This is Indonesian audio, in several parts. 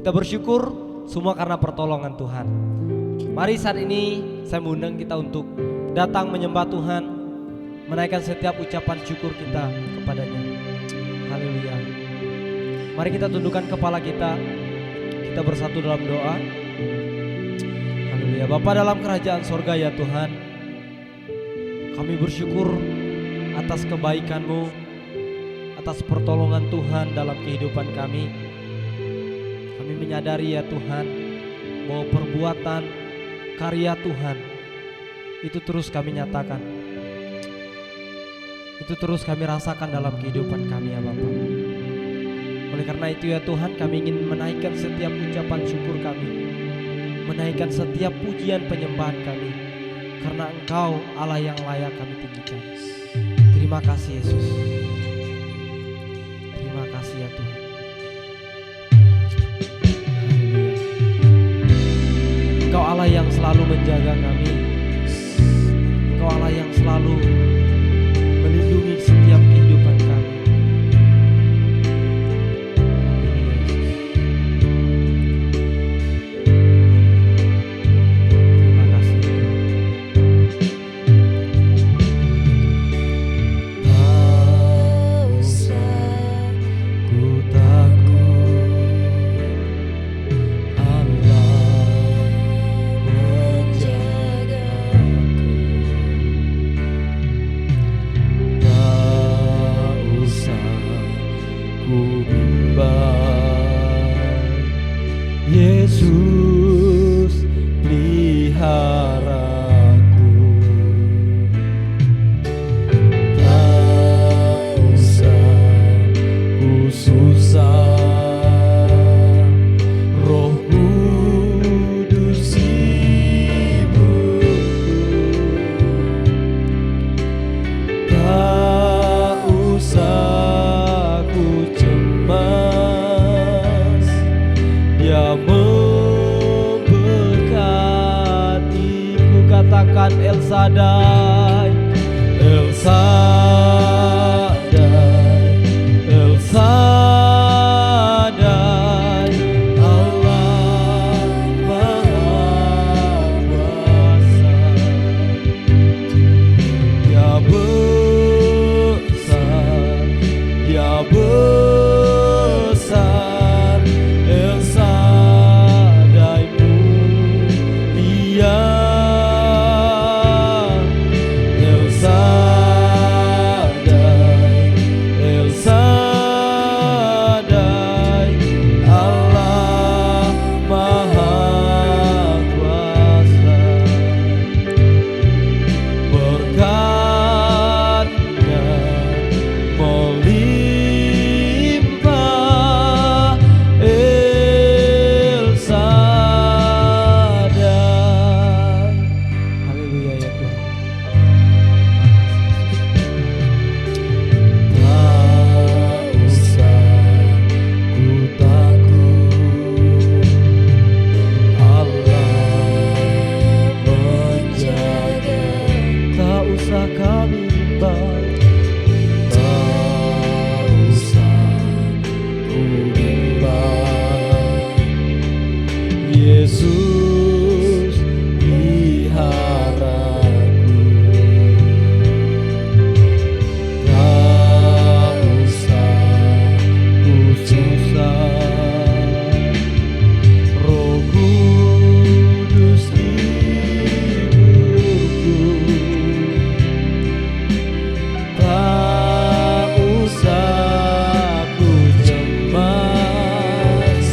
Kita bersyukur semua karena pertolongan Tuhan. Mari saat ini saya mengundang kita untuk datang menyembah Tuhan, menaikkan setiap ucapan syukur kita kepadanya. Haleluya. Mari kita tundukkan kepala kita bersatu dalam doa. Haleluya. Bapa dalam kerajaan sorga ya Tuhan, kami bersyukur atas kebaikan-Mu, atas pertolongan Tuhan dalam kehidupan kami. Kami menyadari ya Tuhan bahwa perbuatan karya Tuhan itu terus kami nyatakan, itu terus kami rasakan dalam kehidupan kami ya Bapa. Oleh karena itu ya Tuhan, kami ingin menaikkan setiap ucapan syukur kami, menaikkan setiap pujian penyembahan kami, karena Engkau Allah yang layak kami tinggikan. Terima kasih Yesus. Terima kasih ya Tuhan. Engkau Allah yang selalu menjaga kami. Engkau Allah yang selalu melindungi setiap kehidupan kami. Terima kasih. Tak usah ku takut, Yesus peliharaku. Tak usah ku susah, Roh Kudus ibuku. Tak usah ku cemas, Dia memberkatiku. Katakan El Shaddai, El Shaddai, El Shaddai, Allah Maha Kuasa. Dia besar, Dia besar, El Shaddai mulia, El Shaddai, El Shaddai, Allah Maha Kuasa. Berkat-Nya melimpah, El Shaddai. Haleluya ya Tuhan. Tak usah ku takut, Allah menjaga. Tak usah kami bimbang, tak usah ku bimbang, Yesus peliharaku. Tak usah ku susah, Roh Kudus hidupku. Tak usah ku cemas,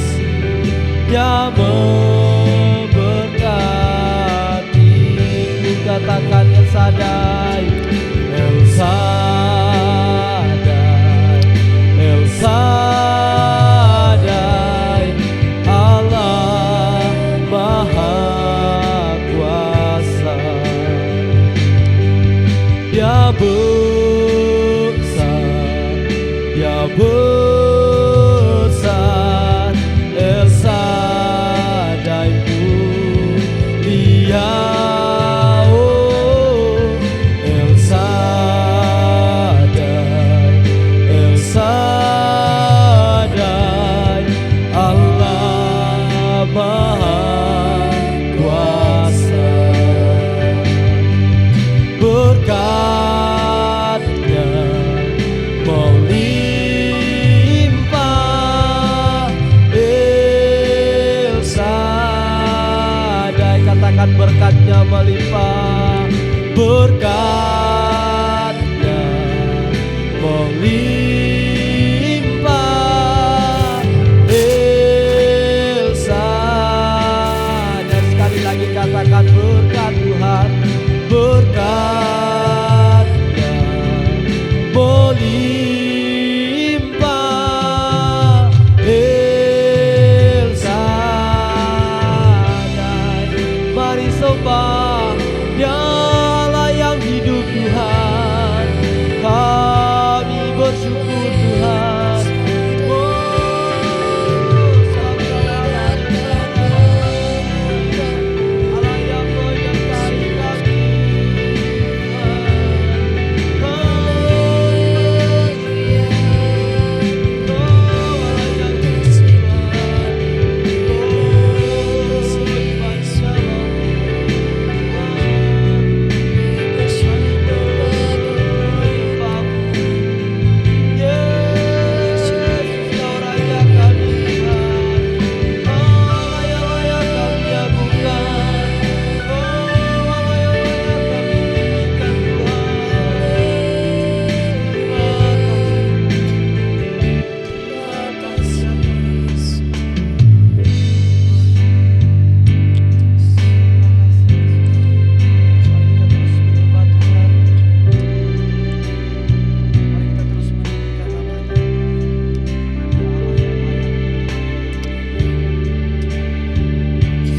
Dia memberkatiku. Katakan El Shaddai, El Shaddai, El Shaddai, Allah besar, Dia besar, El Shaddai mulia, oh El Shaddai, El Shaddai, Allah Maha Kuasa. Berkat-Nya melimpah, El Shaddai, katakan berkat-Nya melimpah, berkat-Nya melimpah, El Shaddai. Sekali lagi katakan berkat Tuhan, berkat-Nya melimpah, El Shaddai. Mari sembah Dialah yang hidup Tuhan, kami bersyukur Tuhan. Allah yang menyertai kami.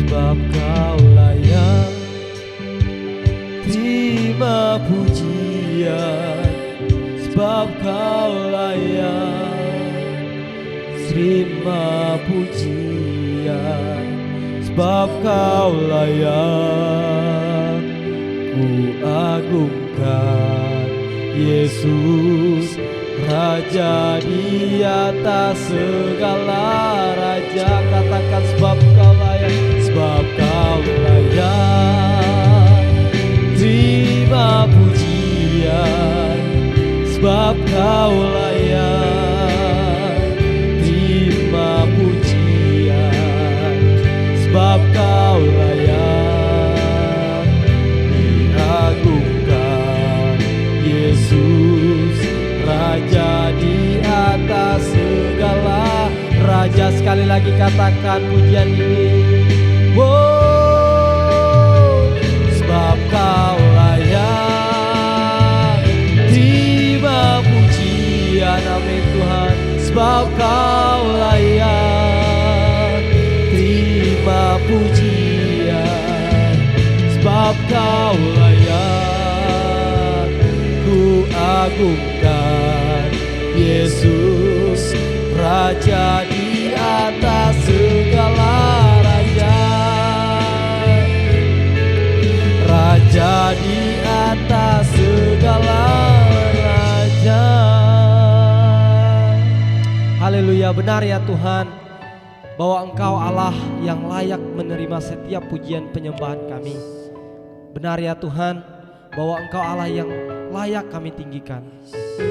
Sebab Kau layak terima pujian, sebab Kau layak terima pujian, sebab Kau layak ku agungkan Yesus, Raja di atas segala raja. Katakan sebab Kau layak, sebab Kau layak terima pujian, sebab Kau layak terima pujian, sebab Kau layak diagungkan Yesus, Raja di atas segala raja. Sekali lagi katakan pujian ini. Wow, sebab Kau layak terima pujian, amin Tuhan. Sebab Kau layak terima pujian, sebab Kau layak ku agungkan Yesus, Raja di atas segala raja, Raja di atas segala raja. Haleluya, benar ya Tuhan, bahwa Engkau Allah yang layak menerima setiap pujian penyembahan kami. Benar ya Tuhan, bahwa Engkau Allah yang layak kami tinggikan.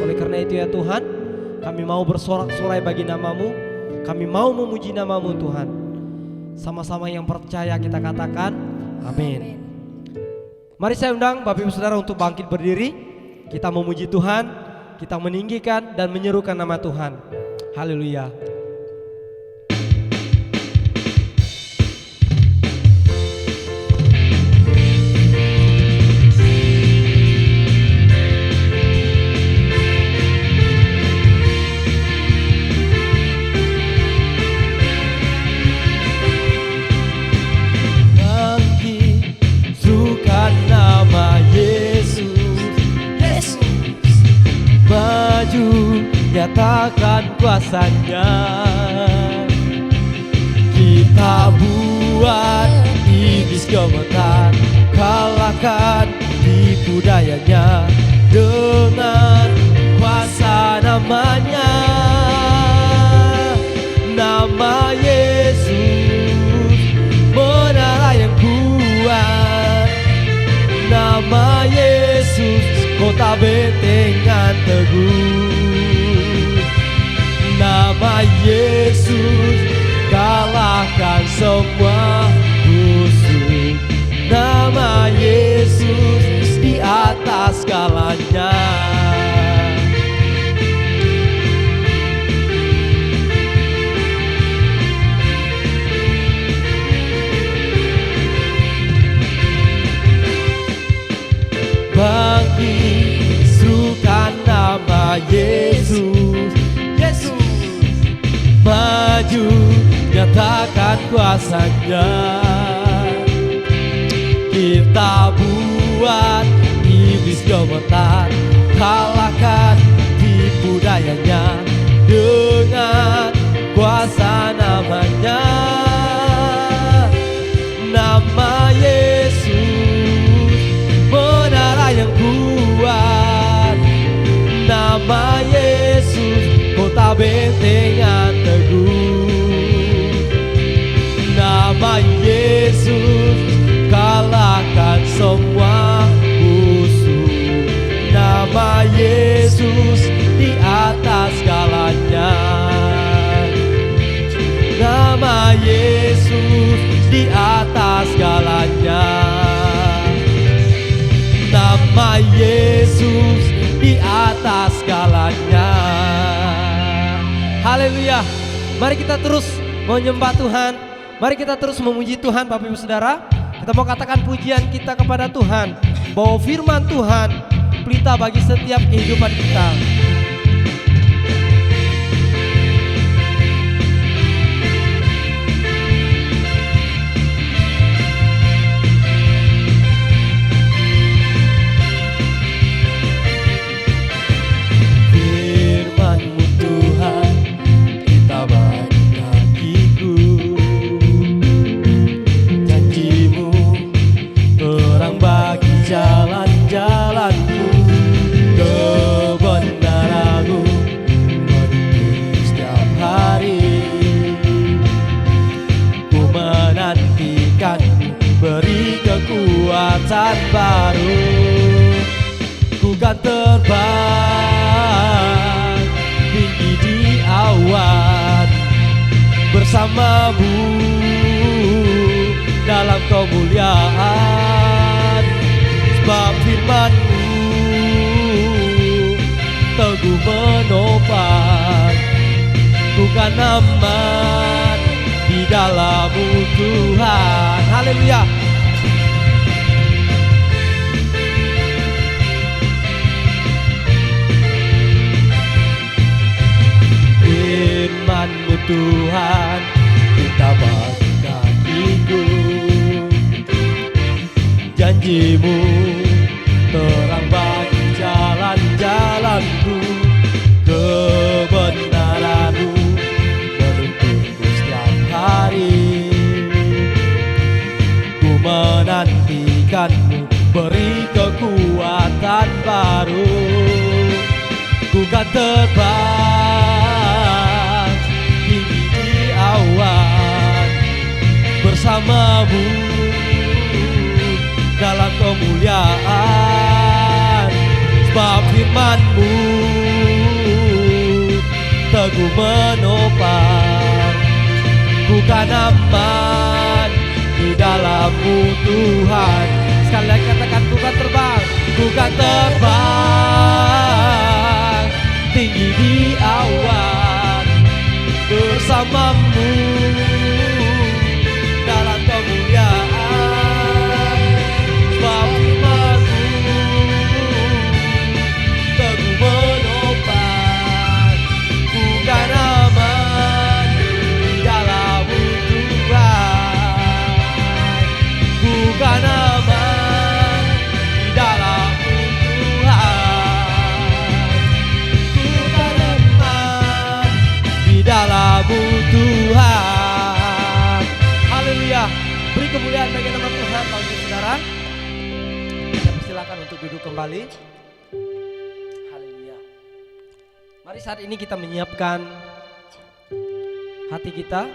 Oleh karena itu ya Tuhan, kami mau bersorak-sorai bagi nama-Mu, kami mau memuji nama-Mu Tuhan. Sama-sama yang percaya kita katakan amin. Mari saya undang Bapak Ibu Saudara untuk bangkit berdiri. Kita memuji Tuhan, kita meninggikan dan menyerukan nama Tuhan. Haleluya. Yesus nyatakan kuasanya. Kita buat iblis gemetar, kalahkan tipu dayanya dengan kuasa namanya. Nama Yesus menara yang kuat, nama Yesus kota bentengan teguh. Nama Yesus kalahkan semua musuh. Nama Yesus di atas segalanya. Bangkit, serukan nama Yesus. Yesus maju, nyatakan kuasanya. Kita buat iblis gemetar, kalahkan tipu dayanya dengan kuasa namanya. Nama Yesus menara yang kuat, nama Yesus kota bentengan teguh. Nama Yesus kalahkan semua musuh. Nama Yesus di atas segalanya. Nama Yesus di atas segalanya. Nama Yesus di atas segalanya. Haleluya. Mari kita terus menyembah Tuhan. Mari kita terus memuji Tuhan, Bapak Ibu Saudara. Kita mau katakan pujian kita kepada Tuhan, bahwa firman Tuhan pelita bagi setiap kehidupan kita. Firman-Mu Tuhan, kita bagi kakiku. Janji-Mu terang bagi jalan-jalanku. Kebenaran-Mu menuntun setiap hari. Ku menantikan-Mu, beri kekuatan baru. Ku kan terbang tinggi di awan bersama-Mu dalam kemuliaan. Sebab firman-Mu teguh menopang, ku kan aman di dalam-Mu Tuhan. Haleluya. Firman-Mu Tuhan, kita bagi kakiku. Janji-Mu terang bagi jalan-jalanku. Kebenaran-Mu menuntunku setiap hari. Ku menantikan-Mu, beri kekuatan baru. Ku kan terbang tinggi di awan bersama-Mu dalam kemuliaan. Sebab firman-Mu teguh menopang, ku kan aman di dalam-Mu Tuhan. Sekali lagi katakan, ku kan terbang, ku kan terbang tinggi di awan bersama-Mu dalam kemuliaan. Sebab firman-Mu teguh menopang, ku kan aman di dalam-Mu Tuhan. Ku kan aman di dalam-Mu Tuhan. Ku kan aman kemuliaan bagi nama Tuhan. Bapak Ibu Saudara, kita persilakan untuk duduk kembali. Haleluya. Mari saat ini kita menyiapkan hati kita.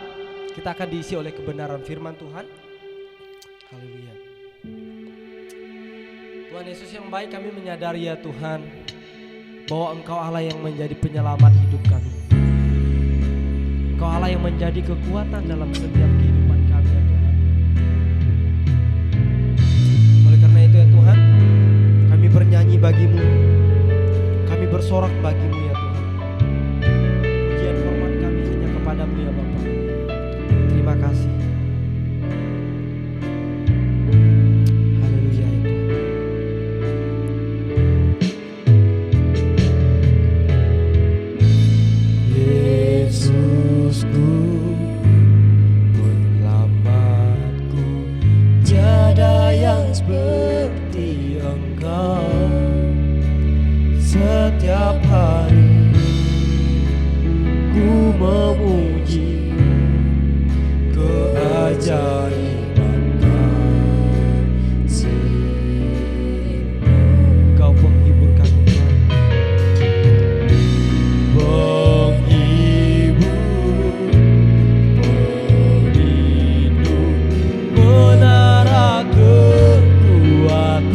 Kita akan diisi oleh kebenaran firman Tuhan. Haleluya. Tuhan Yesus yang baik, kami menyadari ya Tuhan, bahwa Engkau Allah yang menjadi penyelamat hidup kami. Engkau Allah yang menjadi kekuatan dalam setiap kehidupan kami ya Tuhan. Oleh karena itu ya Tuhan, kami bernyanyi bagimu, kami bersorak bagimu ya Tuhan. Pujian hormat kami hanya kepadamu ya Bapa. Terima kasih. Haleluya ya Tuhan. Yesusku, penyelamatku, tiada yang seperti Engkau. Setiap hari ku memuji keajaiban kasih-Mu. Kau penghibur kami Tuhan, penghibur, pelindung, menara kekuatan.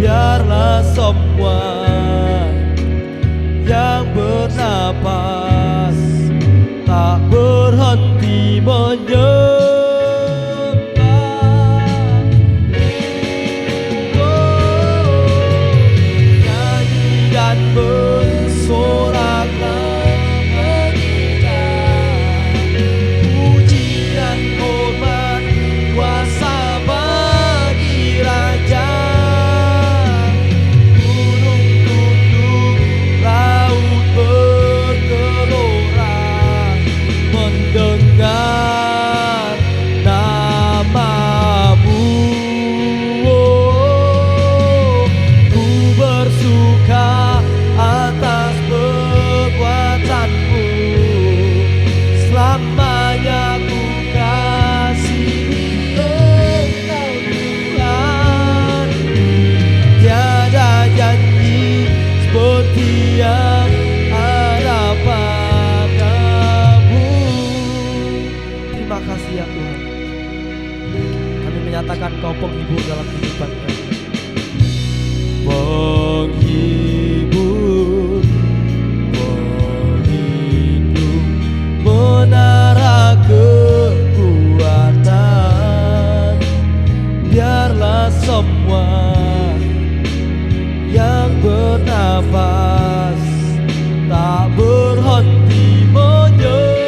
Biarlah semua yang bernapas tak berhenti menyembah. Nyanyi dan bersoraklah mengikat, puji dan hormat kuasa bagi Raja. Gunung tunduk, laut bergelora, mendengar namamu. Oh, ku bersuka atas perbuatanmu, selamanya ku kasihi Engkau Tuhan. Tiada janji seperti yang ada padamu. Terima kasih ya Tuhan. Kami menyatakan Kau penghibur dalam kehidupan kami. Penghibur, pelindung, menara kekuatan. Biarlah semua yang bernafas tak berhenti menyembah.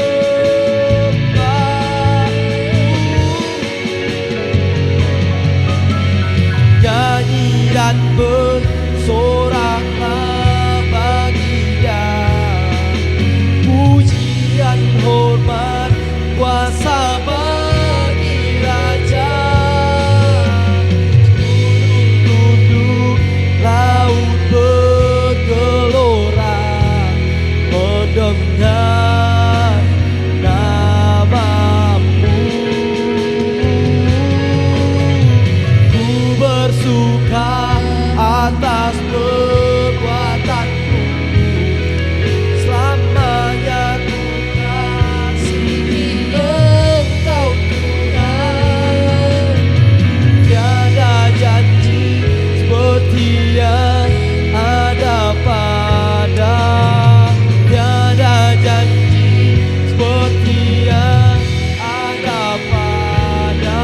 Nyanyi dan bersoraklah bagi Dia, pujian hormat kuasa bagi Raja. Gunung tunduk, laut bergelora, mendengar namamu. Ku bersuka atas perbuatanmu, selamanya ku kasihi Engkau Tuhan. Tiada janji seperti yang ada pada, tiada janji seperti yang ada pada,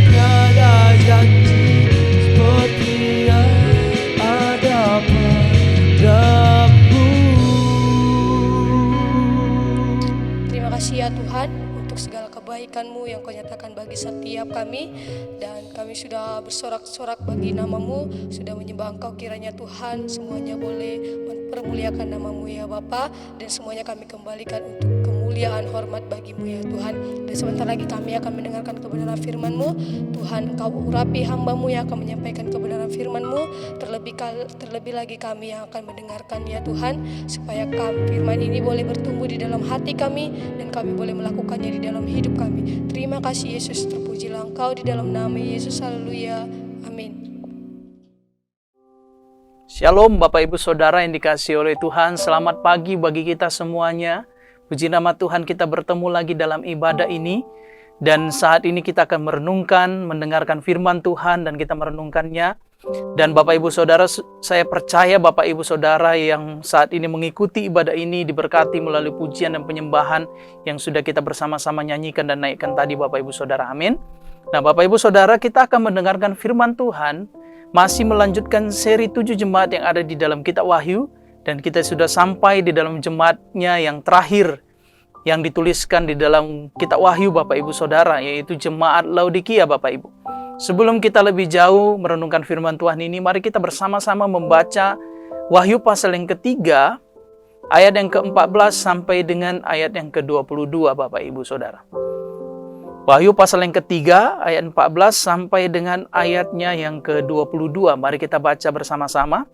tiada janji seperti yang ada padamu. Terima kasih ya Tuhan untuk segala kebaikan-Mu yang Kau nyatakan bagi setiap kami. Dan kami sudah bersorak-sorak bagi nama-Mu, sudah menyembah Engkau. Kiranya Tuhan semuanya boleh mempermuliakan nama-Mu ya Bapa. Dan semuanya kami kembalikan untuk kemuliaan hormat bagi-Mu ya Tuhan. Dan sebentar lagi kami akan mendengarkan kebenaran firman-Mu. Tuhan, Engkau urapi hamba-Mu yang akan menyampaikan kebenaran firman-Mu, terlebih lagi kami yang akan mendengarkan ya Tuhan, supaya firman ini boleh bertumbuh di dalam hati kami dan kami boleh melakukannya di dalam hidup kami. Terima kasih Yesus, terpujilah Engkau di dalam nama Yesus, haleluya, amin. Shalom Bapak Ibu Saudara yang dikasihi oleh Tuhan, selamat pagi bagi kita semuanya. Puji nama Tuhan, kita bertemu lagi dalam ibadah ini. Dan saat ini kita akan merenungkan, mendengarkan firman Tuhan dan kita merenungkannya. Dan Bapak Ibu Saudara, saya percaya Bapak Ibu Saudara yang saat ini mengikuti ibadah ini diberkati melalui pujian dan penyembahan yang sudah kita bersama-sama nyanyikan dan naikkan tadi Bapak Ibu Saudara, amin. Nah Bapak Ibu Saudara, kita akan mendengarkan firman Tuhan, masih melanjutkan seri 7 jemaat yang ada di dalam kitab Wahyu. Dan kita sudah sampai di dalam jemaatnya yang terakhir yang dituliskan di dalam kitab Wahyu Bapak Ibu Saudara, yaitu jemaat Laodikia Bapak Ibu. Sebelum kita lebih jauh merenungkan firman Tuhan ini, mari kita bersama-sama membaca Wahyu pasal yang ketiga, ayat yang ke-14 sampai dengan ayat yang ke-22 Bapak Ibu Saudara. Wahyu pasal yang ketiga, ayat 14 sampai dengan ayatnya yang ke-22. Mari kita baca bersama-sama.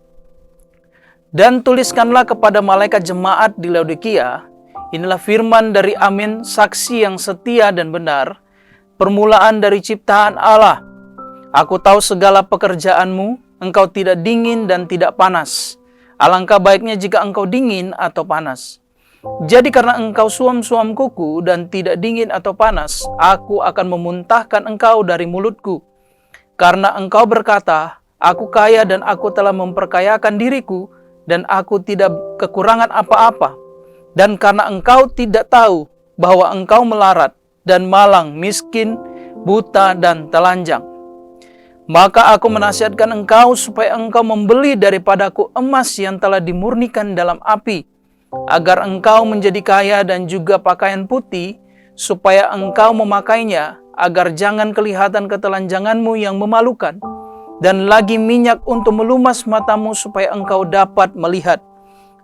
Dan tuliskanlah kepada malaikat jemaat di Laodikia, inilah firman dari Amin, saksi yang setia dan benar, permulaan dari ciptaan Allah. Aku tahu segala pekerjaanmu, engkau tidak dingin dan tidak panas. Alangkah baiknya jika engkau dingin atau panas. Jadi karena engkau suam-suam kuku dan tidak dingin atau panas, aku akan memuntahkan engkau dari mulutku. Karena engkau berkata, aku kaya dan aku telah memperkayakan diriku, dan aku tidak kekurangan apa-apa. Dan karena engkau tidak tahu bahwa engkau melarat dan malang, miskin, buta dan telanjang, maka aku menasihatkan engkau supaya engkau membeli daripadaku emas yang telah dimurnikan dalam api, agar engkau menjadi kaya, dan juga pakaian putih, supaya engkau memakainya, agar jangan kelihatan ketelanjanganmu yang memalukan, dan lagi minyak untuk melumas matamu supaya engkau dapat melihat.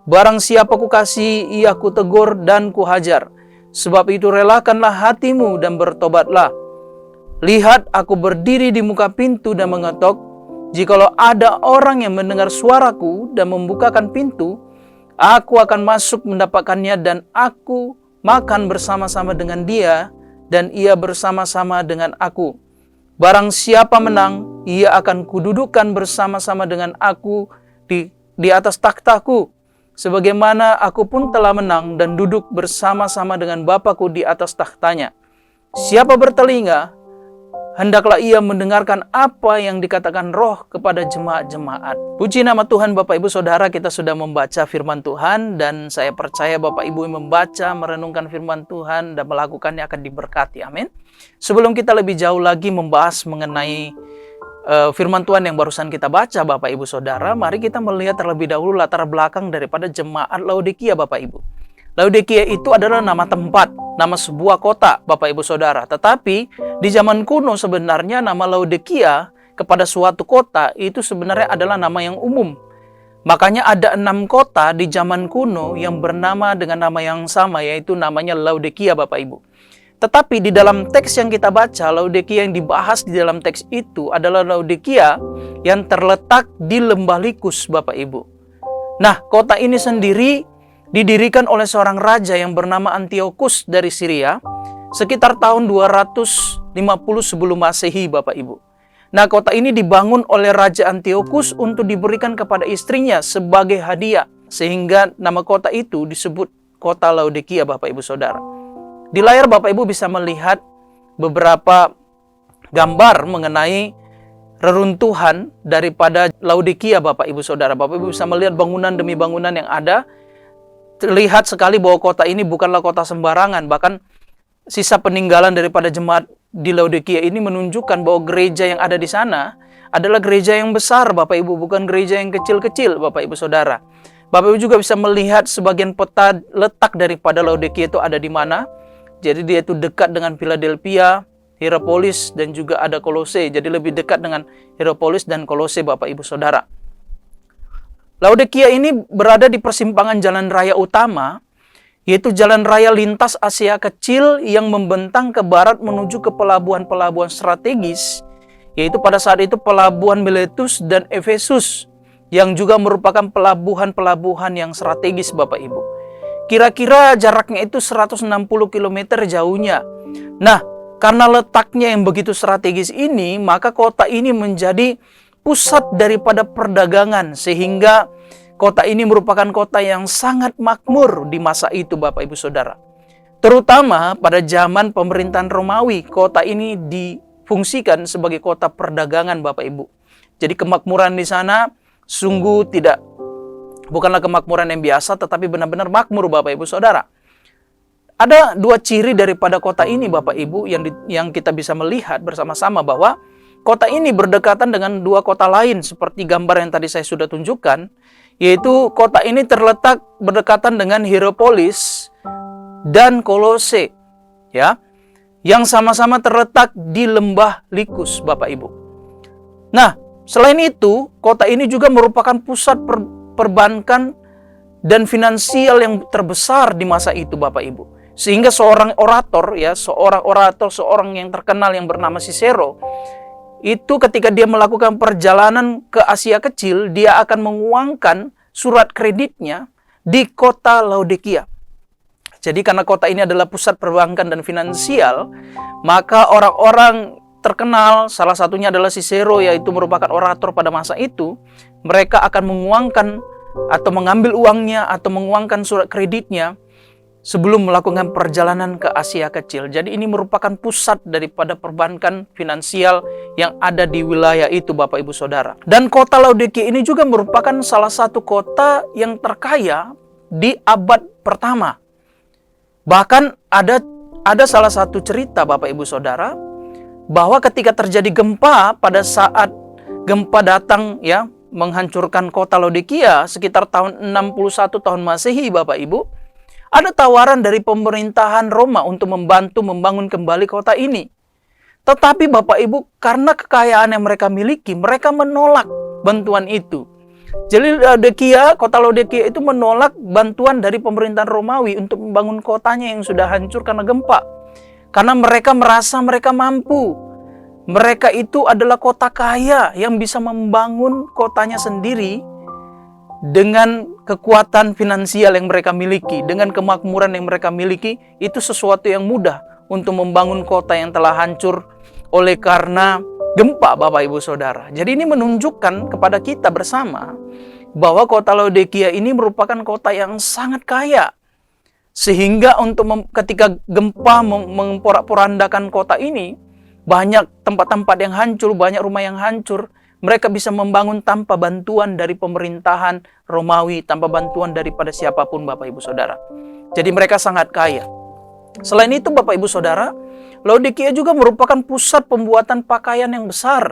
Barang siapa kukasihi, ia kutegur dan kuhajar. Sebab itu relakanlah hatimu dan bertobatlah. Lihat, aku berdiri di muka pintu dan mengetok. Jikalau ada orang yang mendengar suaraku dan membukakan pintu, aku akan masuk mendapatkannya dan aku makan bersama-sama dengan dia dan ia bersama-sama dengan aku. Barang siapa menang, ia akan kududukkan bersama-sama dengan aku di atas takhtaku, sebagaimana aku pun telah menang dan duduk bersama-sama dengan Bapa-Ku di atas takhtanya. Siapa bertelinga, hendaklah ia mendengarkan apa yang dikatakan Roh kepada jemaat-jemaat. Puji nama Tuhan. Bapak Ibu Saudara, kita sudah membaca firman Tuhan, dan saya percaya Bapak Ibu yang membaca, merenungkan firman Tuhan dan melakukannya akan diberkati. Amin. Sebelum kita lebih jauh lagi membahas mengenai firman Tuhan yang barusan kita baca Bapak Ibu Saudara, mari kita melihat terlebih dahulu latar belakang daripada jemaat Laodikia Bapak Ibu. Laodikia itu adalah nama tempat, nama sebuah kota Bapak Ibu Saudara. Tetapi di zaman kuno sebenarnya nama Laodikia kepada suatu kota itu sebenarnya adalah nama yang umum. Makanya ada 6 kota di zaman kuno yang bernama dengan nama yang sama, yaitu namanya Laodikia Bapak Ibu. Tetapi di dalam teks yang kita baca, Laodikia yang dibahas di dalam teks itu adalah Laodikia yang terletak di lembah Likus Bapak Ibu. Nah, kota ini sendiri didirikan oleh seorang raja yang bernama Antiochus dari Syria sekitar tahun 250 sebelum Masehi Bapak Ibu. Nah, kota ini dibangun oleh Raja Antiochus untuk diberikan kepada istrinya sebagai hadiah, sehingga nama kota itu disebut kota Laodikia Bapak Ibu Saudara. Di layar Bapak Ibu bisa melihat beberapa gambar mengenai reruntuhan daripada Laodikia Bapak Ibu Saudara. Bapak Ibu bisa melihat bangunan demi bangunan yang ada. Terlihat sekali bahwa kota ini bukanlah kota sembarangan. Bahkan sisa peninggalan daripada jemaat di Laodikia ini menunjukkan bahwa gereja yang ada di sana adalah gereja yang besar Bapak Ibu, bukan gereja yang kecil-kecil Bapak Ibu Saudara. Bapak Ibu juga bisa melihat sebagian peta letak daripada Laodikia itu ada di mana. Jadi dia itu dekat dengan Philadelphia, Hierapolis, dan juga ada Kolose. Jadi lebih dekat dengan Hierapolis dan Kolose Bapak Ibu Saudara. Laodikia ini berada di persimpangan jalan raya utama, yaitu jalan raya lintas Asia Kecil yang membentang ke barat menuju ke pelabuhan-pelabuhan strategis yaitu pada saat itu pelabuhan Miletus dan Efesus, yang juga merupakan pelabuhan-pelabuhan yang strategis Bapak Ibu. Kira-kira jaraknya itu 160 km jauhnya. Nah, karena letaknya yang begitu strategis ini, maka kota ini menjadi pusat daripada perdagangan, sehingga kota ini merupakan kota yang sangat makmur di masa itu Bapak Ibu Saudara. Terutama pada zaman pemerintahan Romawi, kota ini difungsikan sebagai kota perdagangan Bapak Ibu. Jadi kemakmuran di sana sungguh bukanlah kemakmuran yang biasa, tetapi benar-benar makmur Bapak Ibu Saudara. Ada dua ciri daripada kota ini Bapak Ibu yang kita bisa melihat bersama-sama, bahwa kota ini berdekatan dengan dua kota lain seperti gambar yang tadi saya sudah tunjukkan, yaitu kota ini terletak berdekatan dengan Hierapolis dan Kolose, ya, yang sama-sama terletak di lembah Likus Bapak Ibu. Nah, selain itu, kota ini juga merupakan pusat perbankan dan finansial yang terbesar di masa itu Bapak Ibu. Sehingga seorang orator yang terkenal yang bernama Cicero, itu ketika dia melakukan perjalanan ke Asia Kecil, dia akan menguangkan surat kreditnya di kota Laodikia. Jadi karena kota ini adalah pusat perbankan dan finansial, maka orang-orang terkenal, salah satunya adalah Cicero, yaitu merupakan orator pada masa itu, mereka akan menguangkan atau mengambil uangnya atau menguangkan surat kreditnya sebelum melakukan perjalanan ke Asia Kecil. Jadi ini merupakan pusat daripada perbankan finansial yang ada di wilayah itu Bapak Ibu Saudara. Dan kota Laodikia ini juga merupakan salah satu kota yang terkaya di abad pertama. Bahkan ada salah satu cerita Bapak Ibu Saudara, bahwa ketika terjadi gempa, pada saat gempa datang ya menghancurkan kota Laodikia sekitar tahun 61 tahun Masehi Bapak Ibu, ada tawaran dari pemerintahan Roma untuk membantu membangun kembali kota ini. Tetapi Bapak Ibu, karena kekayaan yang mereka miliki, mereka menolak bantuan itu. Jadi kota Laodikia itu menolak bantuan dari pemerintahan Romawi untuk membangun kotanya yang sudah hancur karena gempa. Karena mereka merasa mereka mampu. Mereka itu adalah kota kaya yang bisa membangun kotanya sendiri dengan kekuatan finansial yang mereka miliki, dengan kemakmuran yang mereka miliki. Itu sesuatu yang mudah untuk membangun kota yang telah hancur oleh karena gempa Bapak Ibu Saudara. Jadi ini menunjukkan kepada kita bersama bahwa kota Laodikia ini merupakan kota yang sangat kaya. Sehingga ketika gempa memporak-porandakan kota ini, banyak tempat-tempat yang hancur, banyak rumah yang hancur, mereka bisa membangun tanpa bantuan dari pemerintahan Romawi, tanpa bantuan daripada siapapun Bapak Ibu Saudara. Jadi mereka sangat kaya. Selain itu Bapak Ibu Saudara, Laodikia juga merupakan pusat pembuatan pakaian yang besar.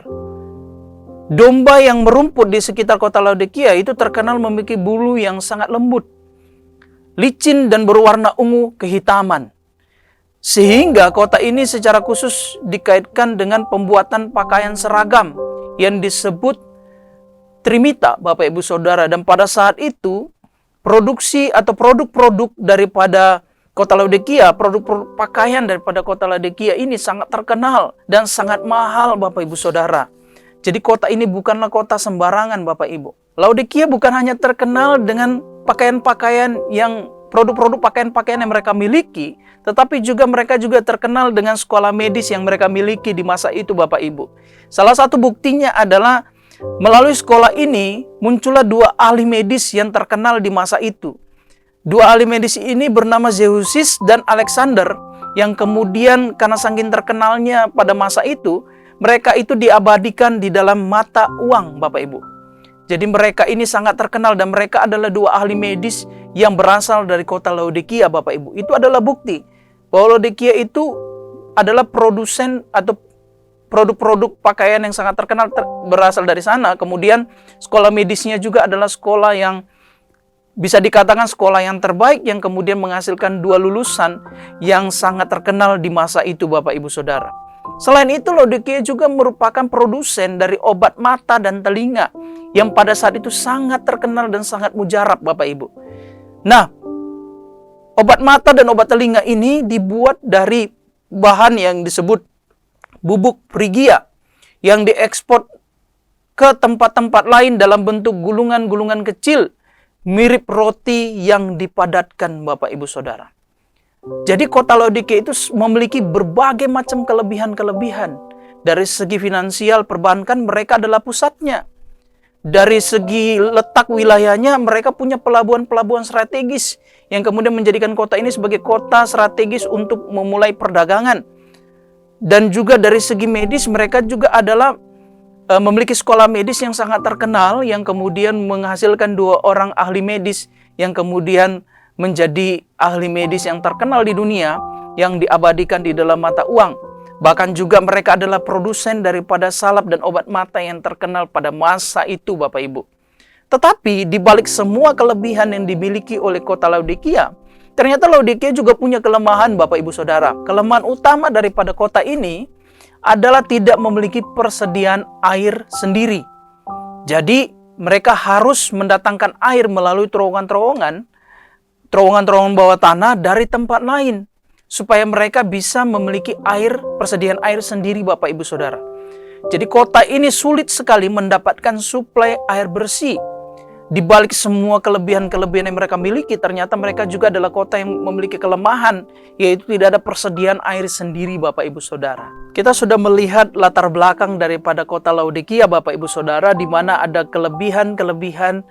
Domba yang merumput di sekitar kota Laodikia itu terkenal memiliki bulu yang sangat lembut, licin dan berwarna ungu kehitaman. Sehingga kota ini secara khusus dikaitkan dengan pembuatan pakaian seragam yang disebut trimita Bapak Ibu Saudara. Dan pada saat itu produksi atau produk-produk daripada kota Laodikia, produk pakaian daripada kota Laodikia ini sangat terkenal dan sangat mahal Bapak Ibu Saudara. Jadi kota ini bukanlah kota sembarangan Bapak Ibu. Laodikia bukan hanya terkenal dengan pakaian-pakaian yang produk-produk pakaian-pakaian yang mereka miliki, tetapi mereka juga terkenal dengan sekolah medis yang mereka miliki di masa itu Bapak Ibu. Salah satu buktinya adalah melalui sekolah ini muncullah dua ahli medis yang terkenal di masa itu. Dua ahli medis ini bernama Zeusis dan Alexander, yang kemudian karena saking terkenalnya pada masa itu, mereka itu diabadikan di dalam mata uang Bapak Ibu. Jadi mereka ini sangat terkenal dan mereka adalah dua ahli medis yang berasal dari kota Laodikia Bapak Ibu. Itu adalah bukti bahwa Laodikia itu adalah produsen atau produk-produk pakaian yang sangat terkenal berasal dari sana. Kemudian sekolah medisnya juga adalah sekolah yang bisa dikatakan sekolah yang terbaik, yang kemudian menghasilkan dua lulusan yang sangat terkenal di masa itu Bapak Ibu Saudara. Selain itu, Laodikia juga merupakan produsen dari obat mata dan telinga yang pada saat itu sangat terkenal dan sangat mujarab Bapak Ibu. Nah, obat mata dan obat telinga ini dibuat dari bahan yang disebut bubuk Frigia, yang diekspor ke tempat-tempat lain dalam bentuk gulungan-gulungan kecil, mirip roti yang dipadatkan, Bapak Ibu Saudara. Jadi kota Laodikia itu memiliki berbagai macam kelebihan-kelebihan. Dari segi finansial, perbankan mereka adalah pusatnya. Dari segi letak wilayahnya, mereka punya pelabuhan-pelabuhan strategis yang kemudian menjadikan kota ini sebagai kota strategis untuk memulai perdagangan. Dan juga dari segi medis, mereka juga adalah memiliki sekolah medis yang sangat terkenal, yang kemudian menghasilkan 2 orang ahli medis yang kemudian menjadi ahli medis yang terkenal di dunia, yang diabadikan di dalam mata uang. Bahkan juga mereka adalah produsen daripada salep dan obat mata yang terkenal pada masa itu, Bapak Ibu. Tetapi di balik semua kelebihan yang dimiliki oleh kota Laodikia, ternyata Laodikia juga punya kelemahan, Bapak Ibu Saudara. Kelemahan utama daripada kota ini adalah tidak memiliki persediaan air sendiri. Jadi mereka harus mendatangkan air melalui terowongan-terowongan bawah tanah dari tempat lain, supaya mereka bisa memiliki persediaan air sendiri, Bapak Ibu Saudara. Jadi kota ini sulit sekali mendapatkan suplai air bersih. Di balik semua kelebihan-kelebihan yang mereka miliki, ternyata mereka juga adalah kota yang memiliki kelemahan, yaitu tidak ada persediaan air sendiri, Bapak Ibu Saudara. Kita sudah melihat latar belakang daripada kota Laodikia, Bapak Ibu Saudara, di mana ada kelebihan-kelebihan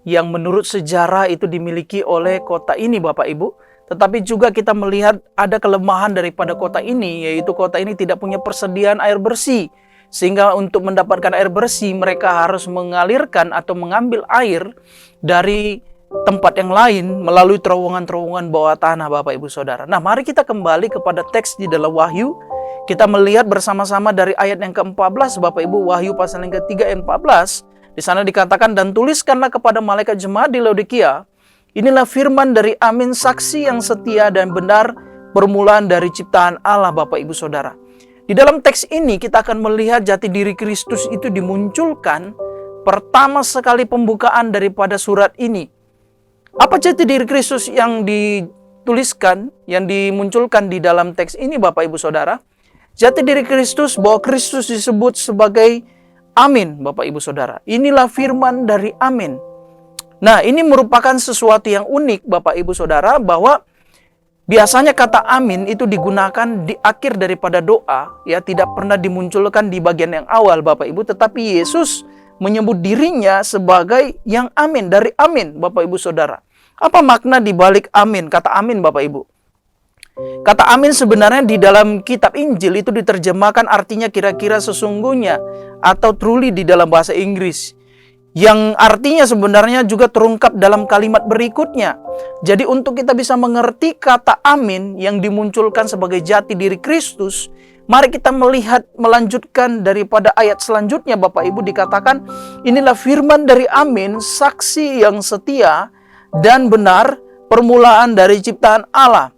yang menurut sejarah itu dimiliki oleh kota ini, Bapak Ibu. Tetapi juga kita melihat ada kelemahan daripada kota ini, yaitu kota ini tidak punya persediaan air bersih. Sehingga untuk mendapatkan air bersih, mereka harus mengalirkan atau mengambil air dari tempat yang lain melalui terowongan-terowongan bawah tanah, Bapak Ibu Saudara. Nah, mari kita kembali kepada teks di dalam Wahyu. Kita melihat bersama-sama dari ayat yang ke-14, Bapak Ibu, Wahyu pasal yang ke-3 ayat 14. Di sana dikatakan, "Dan tuliskanlah kepada malaikat jemaat di Laodikia, inilah firman dari Amin, saksi yang setia dan benar, permulaan dari ciptaan Allah." Bapak Ibu Saudara, di dalam teks ini kita akan melihat jati diri Kristus itu dimunculkan pertama sekali pembukaan daripada surat ini. Apa jati diri Kristus yang dituliskan, yang dimunculkan di dalam teks ini, Bapak Ibu Saudara? Jati diri Kristus, bahwa Kristus disebut sebagai Amin, Bapak Ibu Saudara. Inilah firman dari Amin. Nah, ini merupakan sesuatu yang unik, Bapak Ibu Saudara, bahwa biasanya kata amin itu digunakan di akhir daripada doa, ya, tidak pernah dimunculkan di bagian yang awal, Bapak Ibu, tetapi Yesus menyebut dirinya sebagai yang amin, dari amin, Bapak Ibu Saudara. Apa makna di balik amin, kata amin, Bapak Ibu? Kata amin sebenarnya di dalam kitab Injil itu diterjemahkan artinya kira-kira sesungguhnya atau truly di dalam bahasa Inggris, yang artinya sebenarnya juga terungkap dalam kalimat berikutnya. Jadi untuk kita bisa mengerti kata amin yang dimunculkan sebagai jati diri Kristus, mari kita melanjutkan daripada ayat selanjutnya, Bapak Ibu, dikatakan, "Inilah firman dari Amin, saksi yang setia dan benar, permulaan dari ciptaan Allah."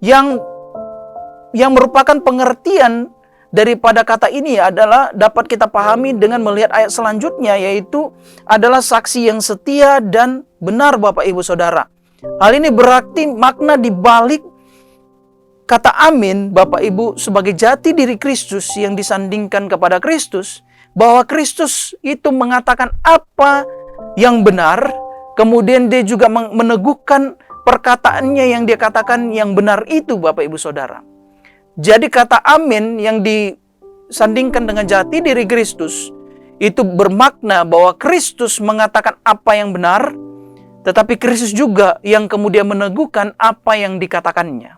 Yang merupakan pengertian daripada kata ini adalah dapat kita pahami dengan melihat ayat selanjutnya, yaitu adalah saksi yang setia dan benar, Bapak Ibu Saudara. Hal ini berarti makna di balik kata amin, Bapak Ibu, sebagai jati diri Kristus yang disandingkan kepada Kristus, bahwa Kristus itu mengatakan apa yang benar, kemudian dia juga meneguhkan perkataannya yang dia katakan yang benar itu, Bapak Ibu Saudara. Jadi kata amin yang disandingkan dengan jati diri Kristus itu bermakna bahwa Kristus mengatakan apa yang benar, tetapi Kristus juga yang kemudian meneguhkan apa yang dikatakannya.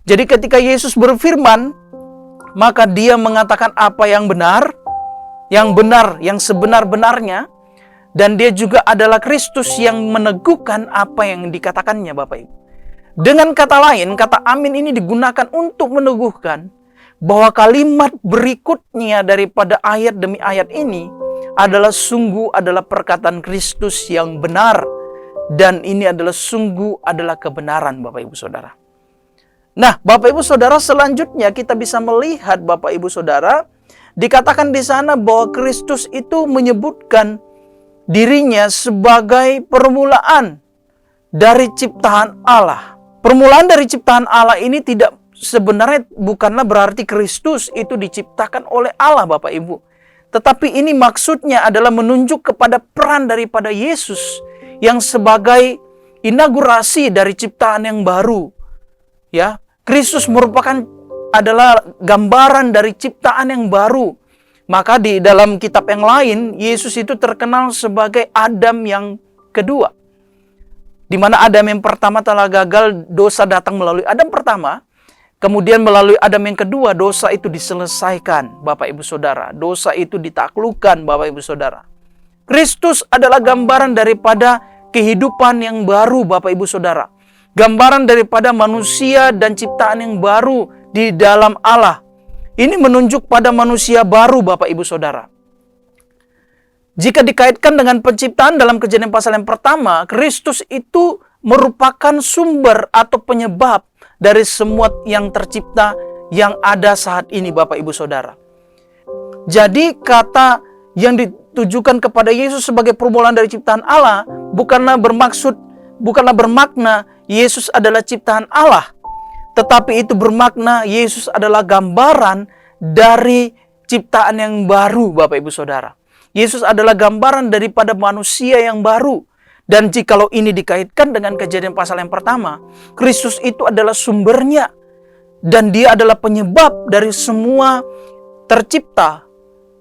Jadi ketika Yesus berfirman, maka dia mengatakan apa yang benar, yang sebenar-benarnya, dan dia juga adalah Kristus yang meneguhkan apa yang dikatakannya, Bapak Ibu. Dengan kata lain, kata amin ini digunakan untuk meneguhkan bahwa kalimat berikutnya daripada ayat demi ayat ini adalah perkataan Kristus yang benar, dan ini adalah kebenaran, Bapak Ibu Saudara. Nah, Bapak Ibu Saudara, selanjutnya kita bisa melihat, Bapak Ibu Saudara, dikatakan di sana bahwa Kristus itu menyebutkan dirinya sebagai permulaan dari ciptaan Allah. Permulaan dari ciptaan Allah ini sebenarnya bukanlah berarti Kristus itu diciptakan oleh Allah, Bapak Ibu. Tetapi ini maksudnya adalah menunjuk kepada peran daripada Yesus yang sebagai inaugurasi dari ciptaan yang baru. Ya, Kristus merupakan adalah gambaran dari ciptaan yang baru. Maka di dalam kitab yang lain, Yesus itu terkenal sebagai Adam yang kedua. Di mana Adam yang pertama telah gagal, dosa datang melalui Adam pertama. Kemudian melalui Adam yang kedua, dosa itu diselesaikan, Bapak Ibu Saudara. Dosa itu ditaklukkan, Bapak Ibu Saudara. Kristus adalah gambaran daripada kehidupan yang baru, Bapak Ibu Saudara. Gambaran daripada manusia dan ciptaan yang baru di dalam Allah. Ini menunjuk pada manusia baru, Bapak Ibu Saudara. Jika dikaitkan dengan penciptaan dalam Kejadian pasal yang pertama, Kristus itu merupakan sumber atau penyebab dari semua yang tercipta yang ada saat ini, Bapak Ibu Saudara. Jadi kata yang ditujukan kepada Yesus sebagai permulaan dari ciptaan Allah bukanlah bermakna Yesus adalah ciptaan Allah, tetapi itu bermakna Yesus adalah gambaran dari ciptaan yang baru, Bapak Ibu Saudara. Yesus adalah gambaran daripada manusia yang baru. Dan jikalau ini dikaitkan dengan Kejadian pasal yang pertama, Kristus itu adalah sumbernya. Dan dia adalah penyebab dari semua tercipta,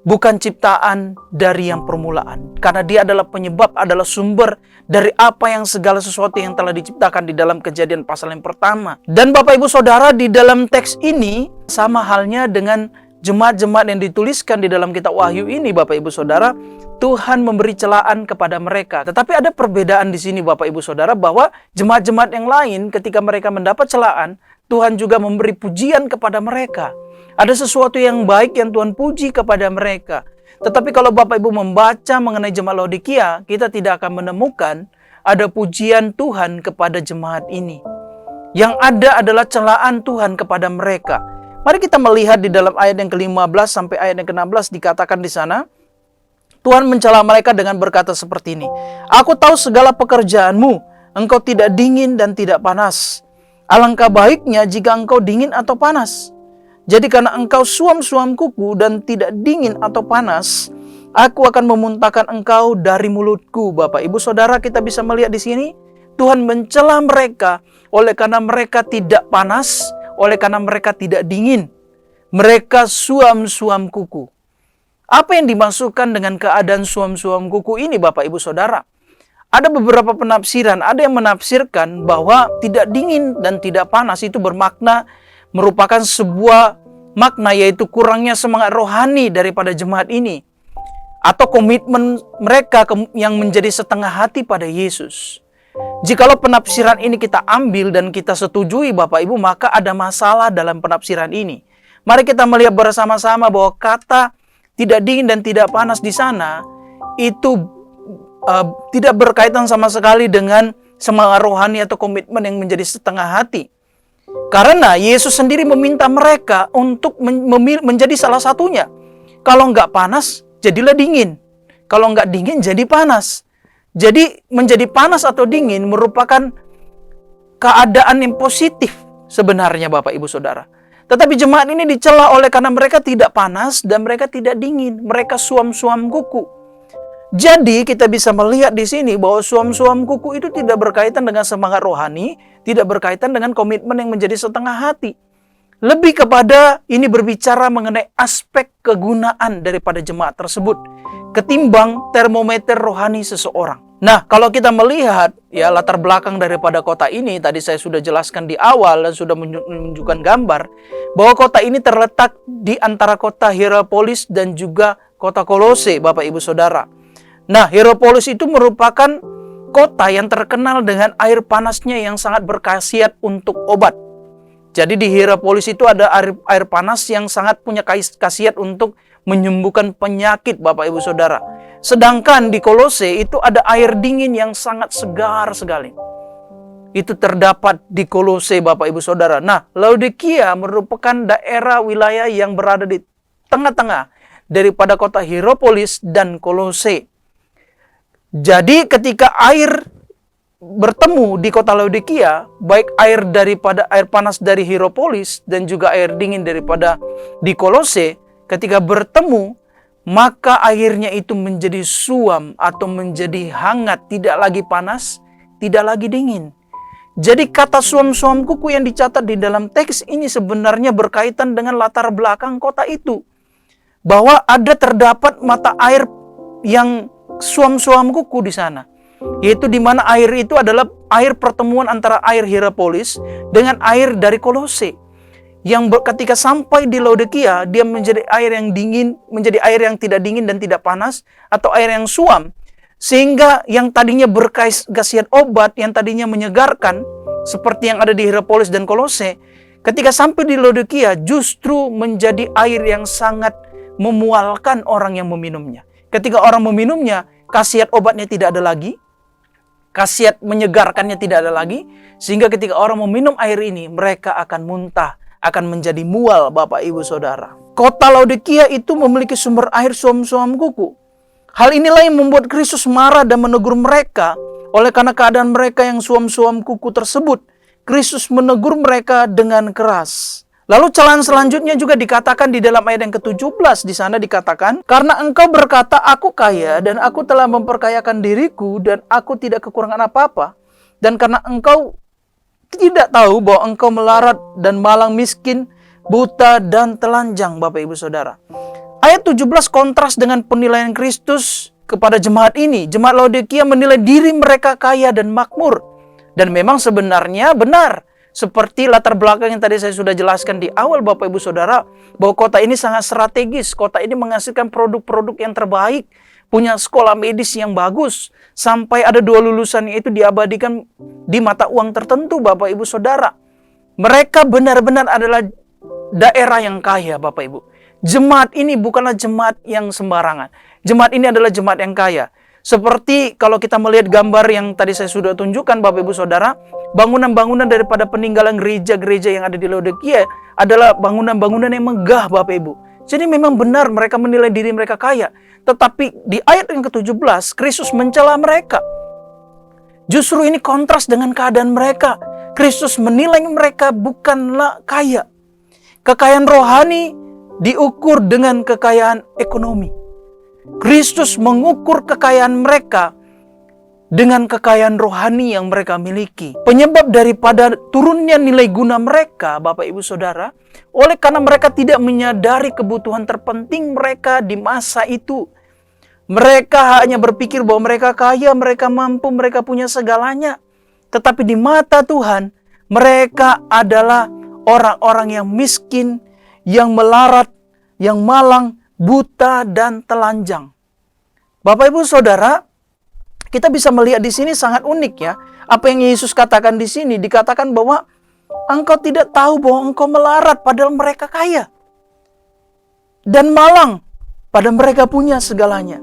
bukan ciptaan dari yang permulaan. Karena dia adalah penyebab, adalah sumber dari apa yang segala sesuatu yang telah diciptakan di dalam Kejadian pasal yang pertama. Dan Bapak Ibu Saudara, di dalam teks ini sama halnya dengan jemaat-jemaat yang dituliskan di dalam kitab Wahyu ini, Bapak Ibu Saudara, Tuhan memberi celaan kepada mereka. Tetapi ada perbedaan di sini, Bapak Ibu Saudara, bahwa jemaat-jemaat yang lain ketika mereka mendapat celaan, Tuhan juga memberi pujian kepada mereka. Ada sesuatu yang baik yang Tuhan puji kepada mereka. Tetapi kalau Bapak Ibu membaca mengenai jemaat Laodikia, kita tidak akan menemukan ada pujian Tuhan kepada jemaat ini. Yang ada adalah celaan Tuhan kepada mereka. Mari kita melihat di dalam ayat yang ke-15 sampai ayat yang ke-16 dikatakan di sana, Tuhan mencela mereka dengan berkata seperti ini. Aku tahu segala pekerjaanmu, engkau tidak dingin dan tidak panas. Alangkah baiknya jika engkau dingin atau panas. Jadi karena engkau suam-suam kuku dan tidak dingin atau panas, aku akan memuntahkan engkau dari mulutku. Bapak, Ibu, Saudara, kita bisa melihat di sini, Tuhan mencela mereka oleh karena mereka tidak panas, oleh karena mereka tidak dingin. Mereka suam-suam kuku. Apa yang dimaksudkan dengan keadaan suam-suam kuku ini, Bapak Ibu Saudara? Ada beberapa penafsiran. Ada yang menafsirkan bahwa tidak dingin dan tidak panas itu bermakna merupakan sebuah makna, yaitu kurangnya semangat rohani daripada jemaat ini. Atau komitmen mereka yang menjadi setengah hati pada Yesus. Jikalau penafsiran ini kita ambil dan kita setujui, Bapak Ibu, maka ada masalah dalam penafsiran ini. Mari kita melihat bersama-sama bahwa kata tidak dingin dan tidak panas di sana itu tidak berkaitan sama sekali dengan semangat rohani atau komitmen yang menjadi setengah hati. Karena Yesus sendiri meminta mereka untuk menjadi salah satunya. Kalau nggak panas, jadilah dingin. Kalau nggak dingin, jadi panas. Jadi menjadi panas atau dingin merupakan keadaan yang positif sebenarnya, Bapak Ibu Saudara. Tetapi jemaat ini dicela oleh karena mereka tidak panas dan mereka tidak dingin. Mereka suam-suam kuku. Jadi kita bisa melihat di sini bahwa suam-suam kuku itu tidak berkaitan dengan semangat rohani, tidak berkaitan dengan komitmen yang menjadi setengah hati. Lebih kepada ini berbicara mengenai aspek kegunaan daripada jemaat tersebut ketimbang termometer rohani seseorang. Nah, kalau kita melihat ya latar belakang daripada kota ini, tadi saya sudah jelaskan di awal dan sudah menunjukkan gambar bahwa kota ini terletak di antara kota Hierapolis dan juga kota Kolose, Bapak Ibu Saudara. Nah, Hierapolis itu merupakan kota yang terkenal dengan air panasnya yang sangat berkhasiat untuk obat. Jadi di Hierapolis itu ada air panas yang sangat punya khasiat untuk menyembuhkan penyakit, Bapak Ibu Saudara. Sedangkan di Kolose itu ada air dingin yang sangat segar sekali. Itu terdapat di Kolose, Bapak Ibu Saudara. Nah, Laodikia merupakan daerah wilayah yang berada di tengah-tengah daripada kota Hierapolis dan Kolose. Jadi ketika air bertemu di kota Laodikia, baik air daripada air panas dari Hierapolis dan juga air dingin daripada di Kolose, ketika bertemu, maka airnya itu menjadi suam atau menjadi hangat, tidak lagi panas, tidak lagi dingin. Jadi kata suam-suam kuku yang dicatat di dalam teks ini sebenarnya berkaitan dengan latar belakang kota itu. Bahwa ada terdapat mata air yang suam-suam kuku di sana. Yaitu di mana air itu adalah air pertemuan antara air Hierapolis dengan air dari Kolose. Yang ketika sampai di Laodikia, dia menjadi air yang dingin, menjadi air yang tidak dingin dan tidak panas, atau air yang suam. Sehingga yang tadinya berkhasiat obat, yang tadinya menyegarkan, seperti yang ada di Hierapolis dan Kolose, ketika sampai di Laodikia, justru menjadi air yang sangat memualkan orang yang meminumnya. Ketika orang meminumnya, khasiat obatnya tidak ada lagi, khasiat menyegarkannya tidak ada lagi, sehingga ketika orang meminum air ini, mereka akan muntah, akan menjadi mual, Bapak Ibu Saudara. Kota Laodikia itu memiliki sumber air suam-suam kuku. Hal inilah yang membuat Kristus marah dan menegur mereka. Oleh karena keadaan mereka yang suam-suam kuku tersebut, Kristus menegur mereka dengan keras. Lalu celaan selanjutnya juga dikatakan di dalam ayat yang ke-17. Di sana dikatakan, karena engkau berkata, aku kaya dan aku telah memperkayakan diriku dan aku tidak kekurangan apa-apa. Dan karena engkau tidak tahu bahwa engkau melarat dan malang, miskin, buta dan telanjang, Bapak Ibu Saudara. Ayat 17 kontras dengan penilaian Kristus kepada jemaat ini. Jemaat Laodikia menilai diri mereka kaya dan makmur. Dan memang sebenarnya benar. Seperti latar belakang yang tadi saya sudah jelaskan di awal, Bapak Ibu Saudara, bahwa kota ini sangat strategis. Kota ini menghasilkan produk-produk yang terbaik, punya sekolah medis yang bagus, sampai ada 2 lulusan itu diabadikan di mata uang tertentu, Bapak Ibu Saudara. Mereka benar-benar adalah daerah yang kaya, Bapak Ibu. Jemaat ini bukanlah jemaat yang sembarangan. Jemaat ini adalah jemaat yang kaya. Seperti kalau kita melihat gambar yang tadi saya sudah tunjukkan, Bapak Ibu Saudara, bangunan-bangunan daripada peninggalan gereja-gereja yang ada di Laodikia adalah bangunan-bangunan yang megah, Bapak Ibu. Jadi memang benar mereka menilai diri mereka kaya. Tetapi di ayat yang ke-17, Kristus mencela mereka. Justru ini kontras dengan keadaan mereka. Kristus menilai mereka bukanlah kaya. Kekayaan rohani diukur dengan kekayaan ekonomi. Kristus mengukur kekayaan mereka dengan kekayaan rohani yang mereka miliki. Penyebab daripada turunnya nilai guna mereka, Bapak Ibu Saudara, oleh karena mereka tidak menyadari kebutuhan terpenting mereka di masa itu. Mereka hanya berpikir bahwa mereka kaya, mereka mampu, mereka punya segalanya. Tetapi di mata Tuhan, mereka adalah orang-orang yang miskin, yang melarat, yang malang, buta dan telanjang. Bapak Ibu Saudara, kita bisa melihat di sini sangat unik ya. Apa yang Yesus katakan di sini, dikatakan bahwa engkau tidak tahu bahwa engkau melarat padahal mereka kaya. Dan malang padahal mereka punya segalanya.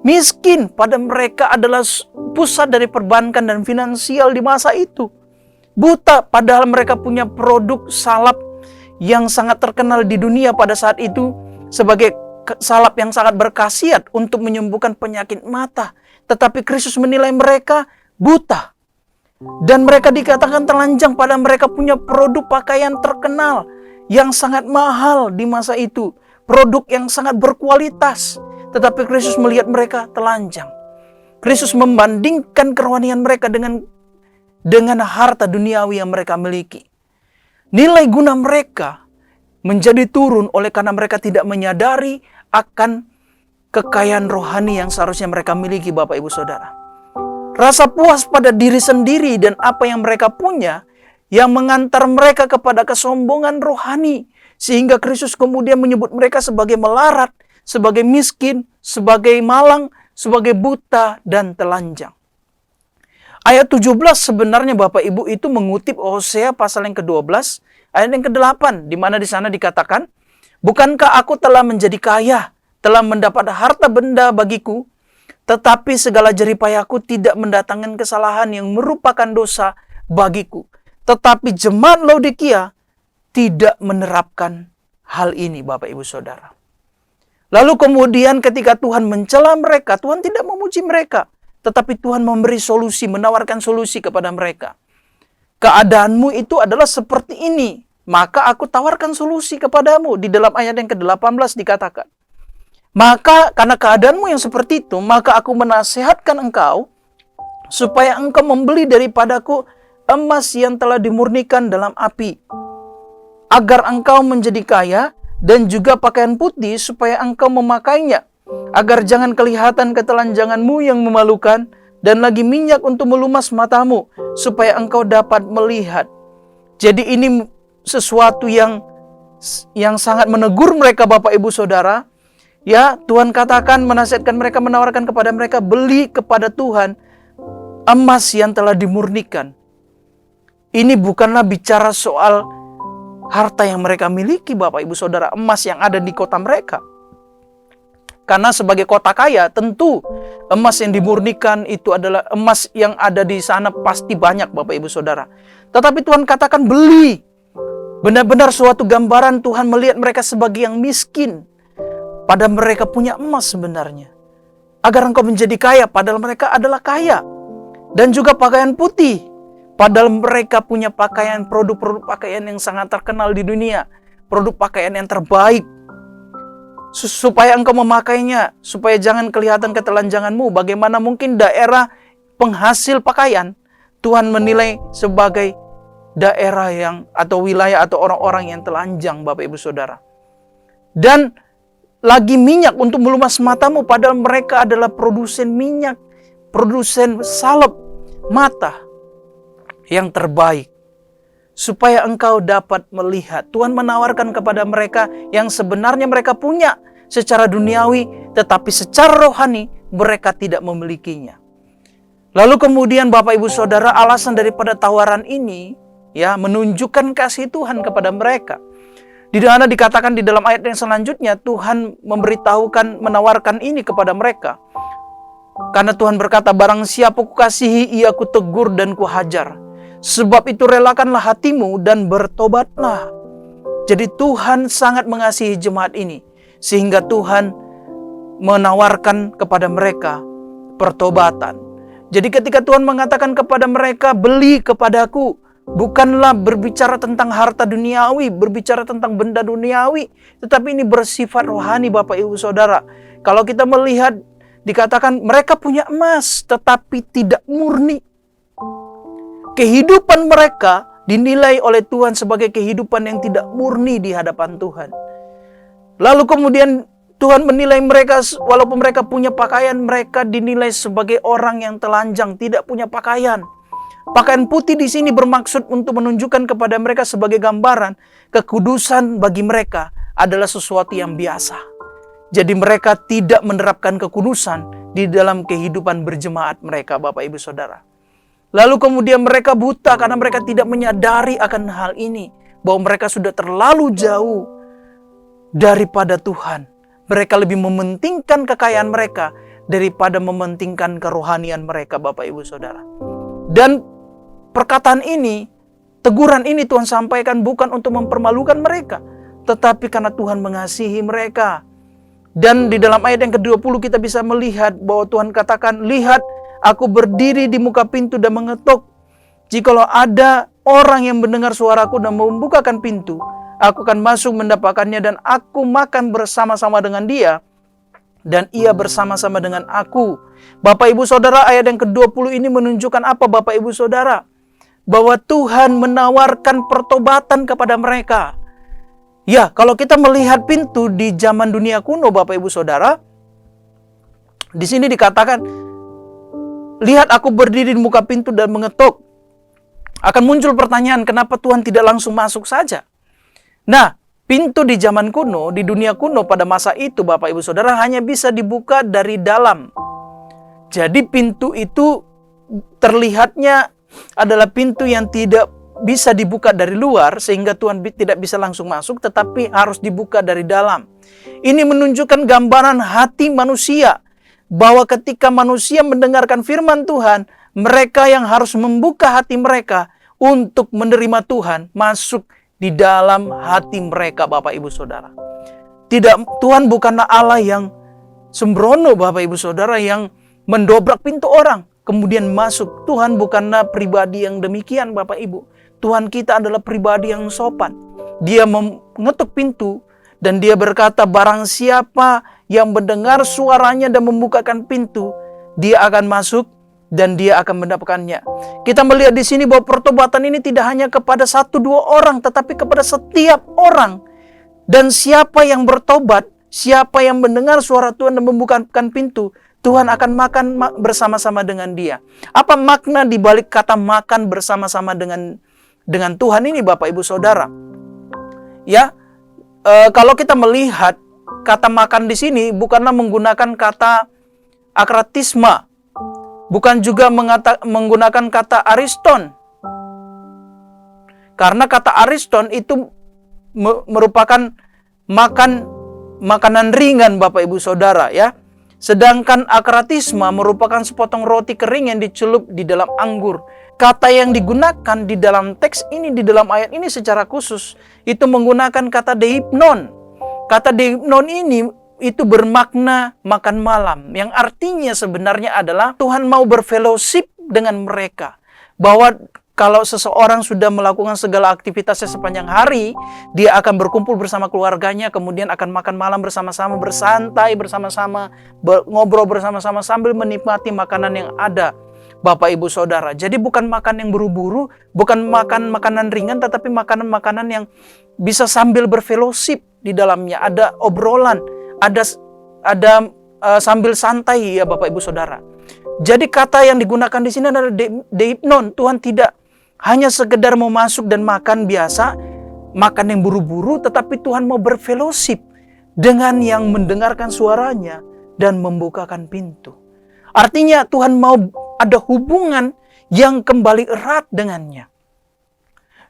Miskin pada mereka adalah pusat dari perbankan dan finansial di masa itu. Buta padahal mereka punya produk salap yang sangat terkenal di dunia pada saat itu sebagai salap yang sangat berkhasiat untuk menyembuhkan penyakit mata. Tetapi Kristus menilai mereka buta. Dan mereka dikatakan telanjang pada mereka punya produk pakaian terkenal yang sangat mahal di masa itu. Produk yang sangat berkualitas. Tetapi Kristus melihat mereka telanjang. Kristus membandingkan kerohanian mereka dengan harta duniawi yang mereka miliki. Nilai guna mereka menjadi turun oleh karena mereka tidak menyadari akan kekayaan rohani yang seharusnya mereka miliki, Bapak Ibu Saudara. Rasa puas pada diri sendiri dan apa yang mereka punya yang mengantar mereka kepada kesombongan rohani. Sehingga Kristus kemudian menyebut mereka sebagai melarat, sebagai miskin, sebagai malang, sebagai buta dan telanjang. Ayat 17 sebenarnya Bapak Ibu itu mengutip Hosea pasal yang ke-12, ayat yang ke-8, di mana di sana dikatakan, bukankah aku telah menjadi kaya, telah mendapat harta benda bagiku, tetapi segala jeripayaku tidak mendatangkan kesalahan yang merupakan dosa bagiku. Tetapi jemaat Laodikia tidak menerapkan hal ini, Bapak Ibu Saudara. Lalu kemudian ketika Tuhan mencela mereka, Tuhan tidak memuji mereka, tetapi Tuhan memberi solusi, menawarkan solusi kepada mereka. Keadaanmu itu adalah seperti ini, maka aku tawarkan solusi kepadamu. Di dalam ayat yang ke-18 dikatakan, Maka karena keadaanmu yang seperti itu, maka aku menasihatkan engkau supaya engkau membeli daripadaku emas yang telah dimurnikan dalam api, agar engkau menjadi kaya, dan juga pakaian putih supaya engkau memakainya, agar jangan kelihatan ketelanjanganmu yang memalukan, dan lagi minyak untuk melumas matamu, supaya engkau dapat melihat. Jadi ini sesuatu yang sangat menegur mereka, Bapak Ibu Saudara. Ya, Tuhan katakan, menasihatkan mereka, menawarkan kepada mereka, beli kepada Tuhan emas yang telah dimurnikan. Ini bukanlah bicara soal harta yang mereka miliki, Bapak Ibu Saudara, emas yang ada di kota mereka. Karena sebagai kota kaya, tentu emas yang dimurnikan itu adalah emas yang ada di sana pasti banyak, Bapak Ibu Saudara. Tetapi Tuhan katakan beli. Benar-benar suatu gambaran Tuhan melihat mereka sebagai yang miskin. Padahal mereka punya emas sebenarnya. Agar engkau menjadi kaya, padahal mereka adalah kaya. Dan juga pakaian putih. Padahal mereka punya pakaian, produk-produk pakaian yang sangat terkenal di dunia. Produk pakaian yang terbaik. Supaya engkau memakainya, supaya jangan kelihatan ketelanjanganmu. Bagaimana mungkin daerah penghasil pakaian Tuhan menilai sebagai daerah yang atau wilayah atau orang-orang yang telanjang, Bapak Ibu Saudara. Dan lagi minyak untuk melumas matamu, padahal mereka adalah produsen minyak, produsen salep mata yang terbaik. Supaya engkau dapat melihat, Tuhan menawarkan kepada mereka yang sebenarnya mereka punya secara duniawi, tetapi secara rohani mereka tidak memilikinya. Lalu kemudian Bapak Ibu Saudara, alasan daripada tawaran ini ya menunjukkan kasih Tuhan kepada mereka. Di mana dikatakan di dalam ayat yang selanjutnya, Tuhan memberitahukan, menawarkan ini kepada mereka. Karena Tuhan berkata, barang siapa kukasihi, ia kutegur dan kuhajar. Sebab itu relakanlah hatimu dan bertobatlah. Jadi Tuhan sangat mengasihi jemaat ini. Sehingga Tuhan menawarkan kepada mereka pertobatan. Jadi ketika Tuhan mengatakan kepada mereka, beli kepadaku, bukanlah berbicara tentang harta duniawi, berbicara tentang benda duniawi, tetapi ini bersifat rohani, Bapak Ibu Saudara. Kalau kita melihat, dikatakan mereka punya emas, tetapi tidak murni. Kehidupan mereka dinilai oleh Tuhan sebagai kehidupan yang tidak murni di hadapan Tuhan. Lalu kemudian Tuhan menilai mereka, walaupun mereka punya pakaian, mereka dinilai sebagai orang yang telanjang, tidak punya pakaian. Pakaian putih di sini bermaksud untuk menunjukkan kepada mereka sebagai gambaran kekudusan bagi mereka adalah sesuatu yang biasa. Jadi mereka tidak menerapkan kekudusan di dalam kehidupan berjemaat mereka, Bapak Ibu Saudara. Lalu kemudian mereka buta karena mereka tidak menyadari akan hal ini, bahwa mereka sudah terlalu jauh daripada Tuhan. Mereka lebih mementingkan kekayaan mereka daripada mementingkan kerohanian mereka, Bapak Ibu Saudara. Dan perkataan ini, teguran ini Tuhan sampaikan bukan untuk mempermalukan mereka, tetapi karena Tuhan mengasihi mereka. Dan di dalam ayat yang ke-20 kita bisa melihat bahwa Tuhan katakan, lihat aku berdiri di muka pintu dan mengetuk. Jikalau ada orang yang mendengar suaraku dan membukakan pintu, aku akan masuk mendapatkannya dan aku makan bersama-sama dengan dia dan ia bersama-sama dengan aku. Bapak Ibu Saudara, ayat yang ke-20 ini menunjukkan apa, Bapak Ibu Saudara? Bahwa Tuhan menawarkan pertobatan kepada mereka. Ya, kalau kita melihat pintu di zaman dunia kuno, Bapak Ibu Saudara, di sini dikatakan, lihat aku berdiri di muka pintu dan mengetuk. Akan muncul pertanyaan, kenapa Tuhan tidak langsung masuk saja? Nah, pintu di zaman kuno, di dunia kuno pada masa itu, Bapak Ibu Saudara, hanya bisa dibuka dari dalam. Jadi pintu itu terlihatnya adalah pintu yang tidak bisa dibuka dari luar, sehingga Tuhan tidak bisa langsung masuk, tetapi harus dibuka dari dalam. Ini menunjukkan gambaran hati manusia, bahwa ketika manusia mendengarkan firman Tuhan, mereka yang harus membuka hati mereka untuk menerima Tuhan masuk di dalam hati mereka, Bapak Ibu Saudara. Tuhan bukanlah Allah yang sembrono, Bapak Ibu Saudara, yang mendobrak pintu orang kemudian masuk. Tuhan bukanlah pribadi yang demikian, Bapak Ibu. Tuhan kita adalah pribadi yang sopan. Dia mengetuk pintu dan dia berkata, barang siapa yang mendengar suaranya dan membukakan pintu, dia akan masuk dan dia akan mendapatkannya. Kita melihat di sini bahwa pertobatan ini tidak hanya kepada 1-2 orang, tetapi kepada setiap orang. Dan siapa yang bertobat, siapa yang mendengar suara Tuhan dan membukakan pintu, Tuhan akan makan bersama-sama dengan dia. Apa makna di balik kata makan bersama-sama dengan Tuhan ini, Bapak Ibu Saudara? Ya, kalau kita melihat kata makan di sini bukanlah menggunakan kata akratisma, bukan juga menggunakan kata ariston. Karena kata ariston itu merupakan makanan ringan, Bapak Ibu Saudara, ya. Sedangkan akratisma merupakan sepotong roti kering yang dicelup di dalam anggur. Kata yang digunakan di dalam teks ini, di dalam ayat ini secara khusus, itu menggunakan kata deipnon. Kata deipnon ini itu bermakna makan malam, yang artinya sebenarnya adalah Tuhan mau berfellowship dengan mereka. Bahwa kalau seseorang sudah melakukan segala aktivitasnya sepanjang hari, dia akan berkumpul bersama keluarganya, kemudian akan makan malam bersama-sama, bersantai bersama-sama, ngobrol bersama-sama sambil menikmati makanan yang ada, Bapak Ibu Saudara. Jadi bukan makan yang buru-buru, bukan makan makanan ringan, tetapi makanan-makanan yang bisa sambil berfellowship di dalamnya. Ada obrolan, ada sambil santai, ya Bapak Ibu Saudara. Jadi kata yang digunakan di sini adalah deipnon. Tuhan tidak hanya sekedar mau masuk dan makan biasa, makan yang buru-buru, tetapi Tuhan mau berfellowship dengan yang mendengarkan suaranya dan membukakan pintu. Artinya Tuhan mau ada hubungan yang kembali erat dengannya.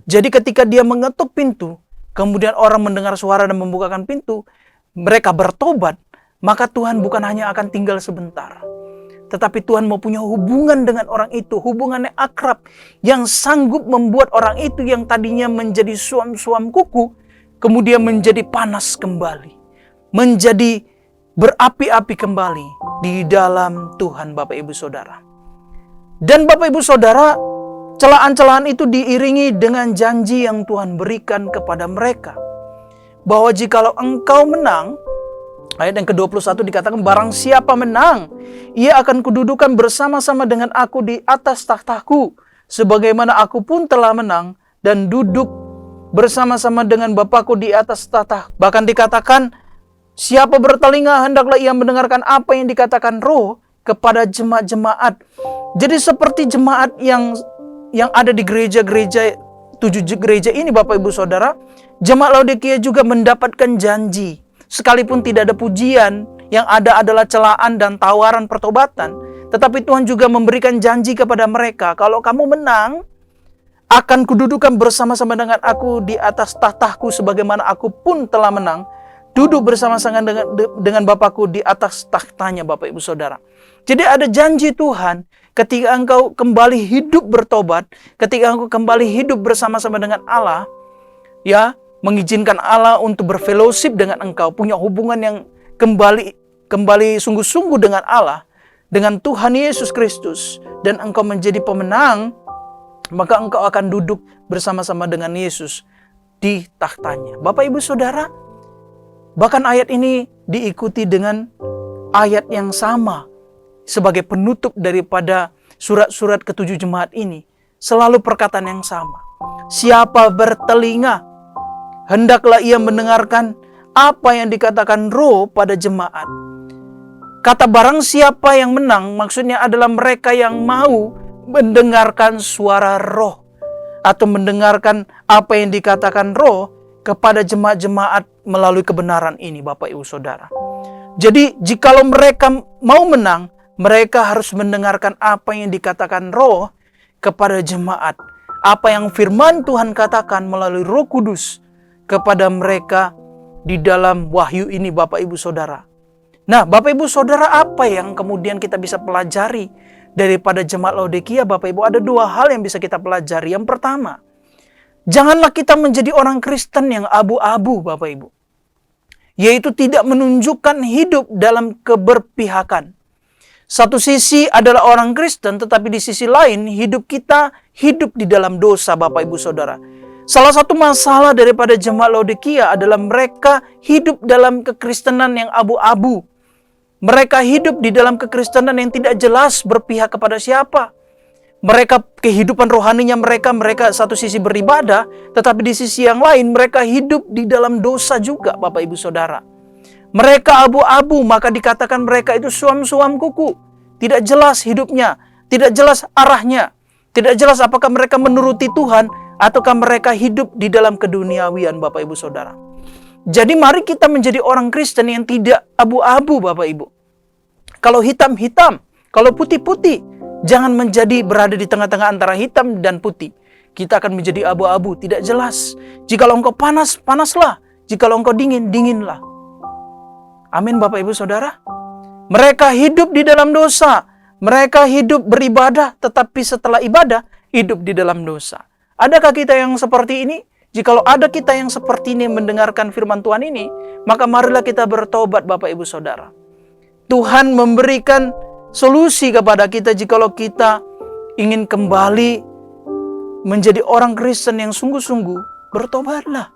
Jadi ketika dia mengetuk pintu, kemudian orang mendengar suara dan membukakan pintu, mereka bertobat, maka Tuhan bukan hanya akan tinggal sebentar, tetapi Tuhan mau punya hubungan dengan orang itu, hubungannya akrab, yang sanggup membuat orang itu yang tadinya menjadi suam-suam kuku, kemudian menjadi panas kembali, menjadi berapi-api kembali di dalam Tuhan, Bapak Ibu Saudara. Dan Bapak Ibu Saudara, celaan-celaan itu diiringi dengan janji yang Tuhan berikan kepada mereka, bahwa jikalau engkau menang, ayat yang ke-21 dikatakan, barang siapa menang, ia akan kududukan bersama-sama dengan aku di atas takhtaku, sebagaimana aku pun telah menang dan duduk bersama-sama dengan Bapakku di atas tahta. Bahkan dikatakan, siapa bertelinga hendaklah ia mendengarkan apa yang dikatakan Roh kepada jemaat-jemaat. Jadi seperti jemaat yang ada di gereja-gereja, 7 gereja ini, Bapak Ibu Saudara, jemaat Laodikia juga mendapatkan janji. Sekalipun tidak ada pujian, yang ada adalah celaan dan tawaran pertobatan, tetapi Tuhan juga memberikan janji kepada mereka, kalau kamu menang, akan kududukan bersama-sama dengan aku di atas tahtaku, sebagaimana aku pun telah menang, duduk bersama-sama dengan Bapakku di atas tahtanya, Bapak Ibu Saudara. Jadi ada janji Tuhan, ketika engkau kembali hidup bertobat, ketika engkau kembali hidup bersama-sama dengan Allah, ya, mengizinkan Allah untuk berfellowship dengan engkau, punya hubungan yang kembali sungguh-sungguh dengan Allah, dengan Tuhan Yesus Kristus, dan engkau menjadi pemenang, maka engkau akan duduk bersama-sama dengan Yesus di tahtanya. Bapak Ibu Saudara, bahkan ayat ini diikuti dengan ayat yang sama sebagai penutup daripada surat-surat ke-7 jemaat ini. Selalu perkataan yang sama. Siapa bertelinga, hendaklah ia mendengarkan apa yang dikatakan Roh pada jemaat. Kata barang siapa yang menang, maksudnya adalah mereka yang mau mendengarkan suara Roh, atau mendengarkan apa yang dikatakan Roh kepada jemaat-jemaat melalui kebenaran ini, Bapak Ibu Saudara. Jadi jikalau mereka mau menang, mereka harus mendengarkan apa yang dikatakan Roh kepada jemaat. Apa yang firman Tuhan katakan melalui Roh Kudus kepada mereka di dalam wahyu ini, Bapak Ibu Saudara. Nah, Bapak Ibu Saudara, apa yang kemudian kita bisa pelajari daripada jemaat Laodikia? Bapak Ibu, ada 2 hal yang bisa kita pelajari. Yang pertama, janganlah kita menjadi orang Kristen yang abu-abu, Bapak Ibu. Yaitu tidak menunjukkan hidup dalam keberpihakan. Satu sisi adalah orang Kristen, tetapi di sisi lain hidup kita hidup di dalam dosa, Bapak Ibu Saudara. Salah satu masalah daripada jemaat Laodikia adalah mereka hidup dalam kekristenan yang abu-abu. Mereka hidup di dalam kekristenan yang tidak jelas berpihak kepada siapa. Mereka kehidupan rohaninya mereka satu sisi beribadah, tetapi di sisi yang lain mereka hidup di dalam dosa juga, Bapak Ibu Saudara. Mereka abu-abu, maka dikatakan mereka itu suam-suam kuku. Tidak jelas hidupnya, tidak jelas arahnya, tidak jelas apakah mereka menuruti Tuhan ataukah mereka hidup di dalam keduniawian, Bapak Ibu Saudara. Jadi mari kita menjadi orang Kristen yang tidak abu-abu, Bapak Ibu. Kalau hitam-hitam, kalau putih-putih, jangan menjadi berada di tengah-tengah antara hitam dan putih. Kita akan menjadi abu-abu, tidak jelas. Jikalau engkau panas, panaslah. Jikalau engkau dingin, dinginlah. Amin, Bapak Ibu Saudara. Mereka hidup di dalam dosa. Mereka hidup beribadah, tetapi setelah ibadah, hidup di dalam dosa. Adakah kita yang seperti ini? Jikalau ada kita yang seperti ini mendengarkan firman Tuhan ini, maka marilah kita bertobat, Bapak Ibu Saudara. Tuhan memberikan solusi kepada kita jikalau kita ingin kembali menjadi orang Kristen yang sungguh-sungguh, bertobatlah.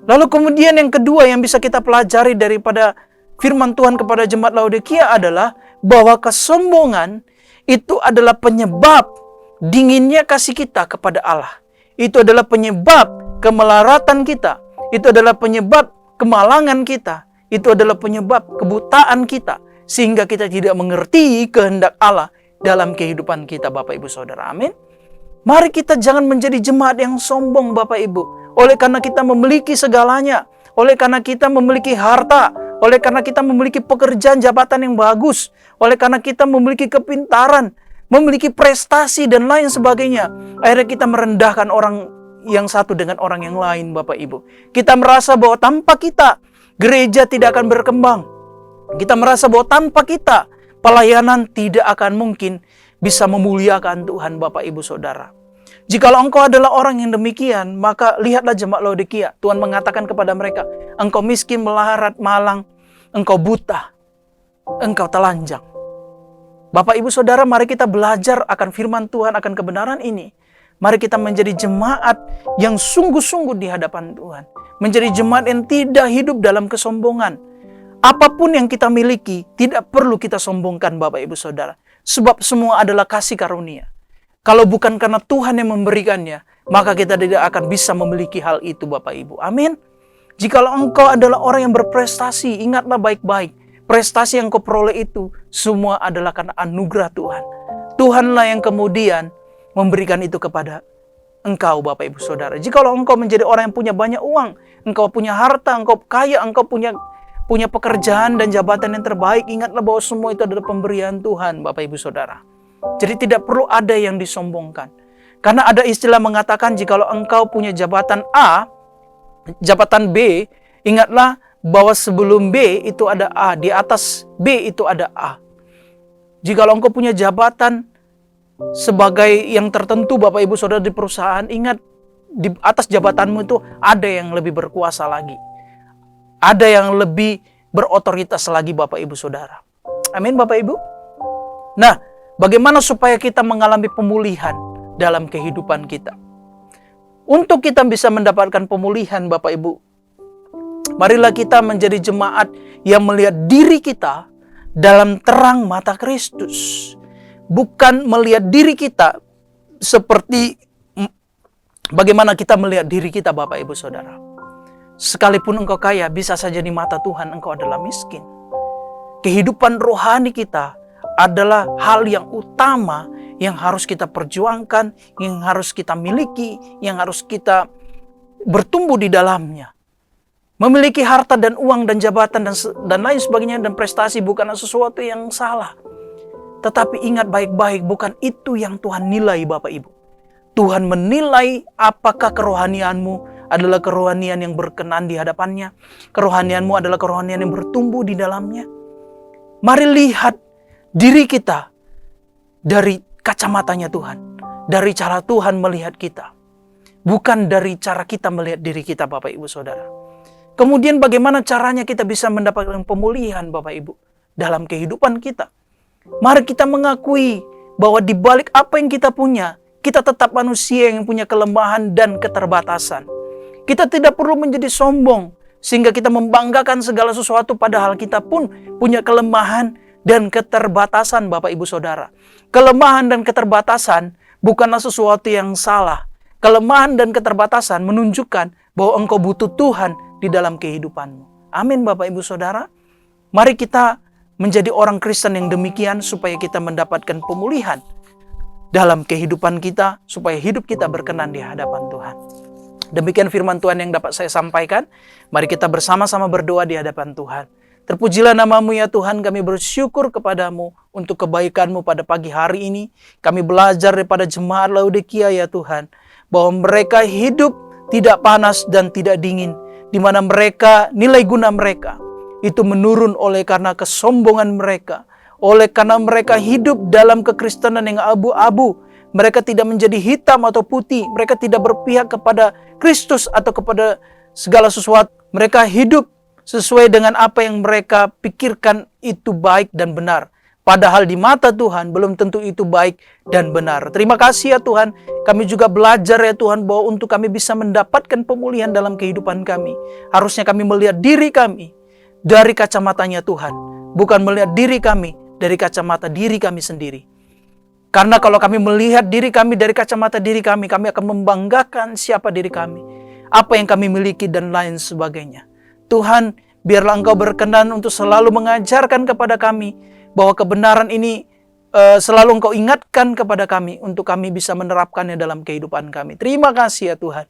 Lalu kemudian yang kedua yang bisa kita pelajari daripada firman Tuhan kepada jemaat Laodikia adalah bahwa kesombongan itu adalah penyebab dinginnya kasih kita kepada Allah. Itu adalah penyebab kemelaratan kita. Itu adalah penyebab kemalangan kita. Itu adalah penyebab kebutaan kita. Sehingga kita tidak mengerti kehendak Allah dalam kehidupan kita, Bapak Ibu Saudara. Amin. Mari kita jangan menjadi jemaat yang sombong, Bapak Ibu. Oleh karena kita memiliki segalanya. Oleh karena kita memiliki harta. Oleh karena kita memiliki pekerjaan jabatan yang bagus. Oleh karena kita memiliki kepintaran. Memiliki prestasi dan lain sebagainya. Akhirnya kita merendahkan orang yang satu dengan orang yang lain, Bapak Ibu. Kita merasa bahwa tanpa kita, gereja tidak akan berkembang. Kita merasa bahwa tanpa kita, pelayanan tidak akan mungkin bisa memuliakan Tuhan, Bapak Ibu Saudara. Jikalau engkau adalah orang yang demikian, maka lihatlah jemaat Laodikia. Tuhan mengatakan kepada mereka, engkau miskin, melarat, malang, engkau buta, engkau telanjang. Bapak Ibu Saudara, mari kita belajar akan firman Tuhan, akan kebenaran ini. Mari kita menjadi jemaat yang sungguh-sungguh di hadapan Tuhan. Menjadi jemaat yang tidak hidup dalam kesombongan. Apapun yang kita miliki, tidak perlu kita sombongkan, Bapak Ibu Saudara. Sebab semua adalah kasih karunia. Kalau bukan karena Tuhan yang memberikannya, maka kita tidak akan bisa memiliki hal itu, Bapak Ibu. Amin. Jikalau engkau adalah orang yang berprestasi, ingatlah baik-baik. Prestasi yang kau peroleh itu semua adalah karena anugerah Tuhan. Tuhanlah yang kemudian memberikan itu kepada engkau, Bapak Ibu Saudara. Jikalau engkau menjadi orang yang punya banyak uang, engkau punya harta, engkau kaya, engkau punya pekerjaan dan jabatan yang terbaik, ingatlah bahwa semua itu adalah pemberian Tuhan, Bapak Ibu Saudara. Jadi tidak perlu ada yang disombongkan. Karena ada istilah mengatakan jikalau engkau punya jabatan A, jabatan B, ingatlah bahwa sebelum B itu ada A, di atas B itu ada A. Jikalau engkau punya jabatan sebagai yang tertentu, Bapak Ibu Saudara, di perusahaan, ingat di atas jabatanmu itu ada yang lebih berkuasa lagi. Ada yang lebih berotoritas lagi, Bapak Ibu Saudara. Amin, Bapak Ibu. Nah, bagaimana supaya kita mengalami pemulihan dalam kehidupan kita? Untuk kita bisa mendapatkan pemulihan, Bapak Ibu, marilah kita menjadi jemaat yang melihat diri kita dalam terang mata Kristus. Bukan melihat diri kita seperti bagaimana kita melihat diri kita, Bapak Ibu Saudara. Sekalipun engkau kaya, bisa saja di mata Tuhan engkau adalah miskin. Kehidupan rohani kita adalah hal yang utama yang harus kita perjuangkan, yang harus kita miliki, yang harus kita bertumbuh di dalamnya. Memiliki harta dan uang dan jabatan dan lain sebagainya dan prestasi bukanlah sesuatu yang salah. Tetapi ingat baik-baik, bukan itu yang Tuhan nilai, Bapak Ibu. Tuhan menilai apakah kerohanianmu adalah kerohanian yang berkenan di hadapannya. Kerohanianmu adalah kerohanian yang bertumbuh di dalamnya. Mari lihat diri kita dari kacamatanya Tuhan. Dari cara Tuhan melihat kita. Bukan dari cara kita melihat diri kita, Bapak Ibu Saudara. Kemudian bagaimana caranya kita bisa mendapatkan pemulihan, Bapak Ibu, dalam kehidupan kita? Mari kita mengakui bahwa di balik apa yang kita punya, kita tetap manusia yang punya kelemahan dan keterbatasan. Kita tidak perlu menjadi sombong sehingga kita membanggakan segala sesuatu padahal kita pun punya kelemahan dan keterbatasan Bapak Ibu Saudara. Kelemahan dan keterbatasan bukanlah sesuatu yang salah. Kelemahan dan keterbatasan menunjukkan bahwa engkau butuh Tuhan di dalam kehidupanmu. Amin Bapak Ibu Saudara. Mari kita menjadi orang Kristen yang demikian supaya kita mendapatkan pemulihan dalam kehidupan kita, supaya hidup kita berkenan di hadapan Tuhan. Demikian firman Tuhan yang dapat saya sampaikan. Mari kita bersama-sama berdoa di hadapan Tuhan. Terpujilah nama-Mu ya Tuhan, kami bersyukur kepadamu untuk kebaikan-Mu pada pagi hari ini. Kami belajar daripada jemaat Laodikia ya Tuhan, bahwa mereka hidup tidak panas dan tidak dingin, di mana mereka, nilai guna mereka itu menurun oleh karena kesombongan mereka, oleh karena mereka hidup dalam kekristenan yang abu-abu. Mereka tidak menjadi hitam atau putih, mereka tidak berpihak kepada Kristus atau kepada segala sesuatu. Mereka hidup sesuai dengan apa yang mereka pikirkan itu baik dan benar. Padahal di mata Tuhan belum tentu itu baik dan benar. Terima kasih ya Tuhan. Kami juga belajar ya Tuhan bahwa untuk kami bisa mendapatkan pemulihan dalam kehidupan kami, harusnya kami melihat diri kami dari kacamatanya Tuhan. Bukan melihat diri kami dari kacamata diri kami sendiri. Karena kalau kami melihat diri kami dari kacamata diri kami akan membanggakan siapa diri kami, apa yang kami miliki dan lain sebagainya. Tuhan, biarlah Engkau berkenan untuk selalu mengajarkan kepada kami bahwa kebenaran ini selalu Engkau ingatkan kepada kami untuk kami bisa menerapkannya dalam kehidupan kami. Terima kasih ya Tuhan.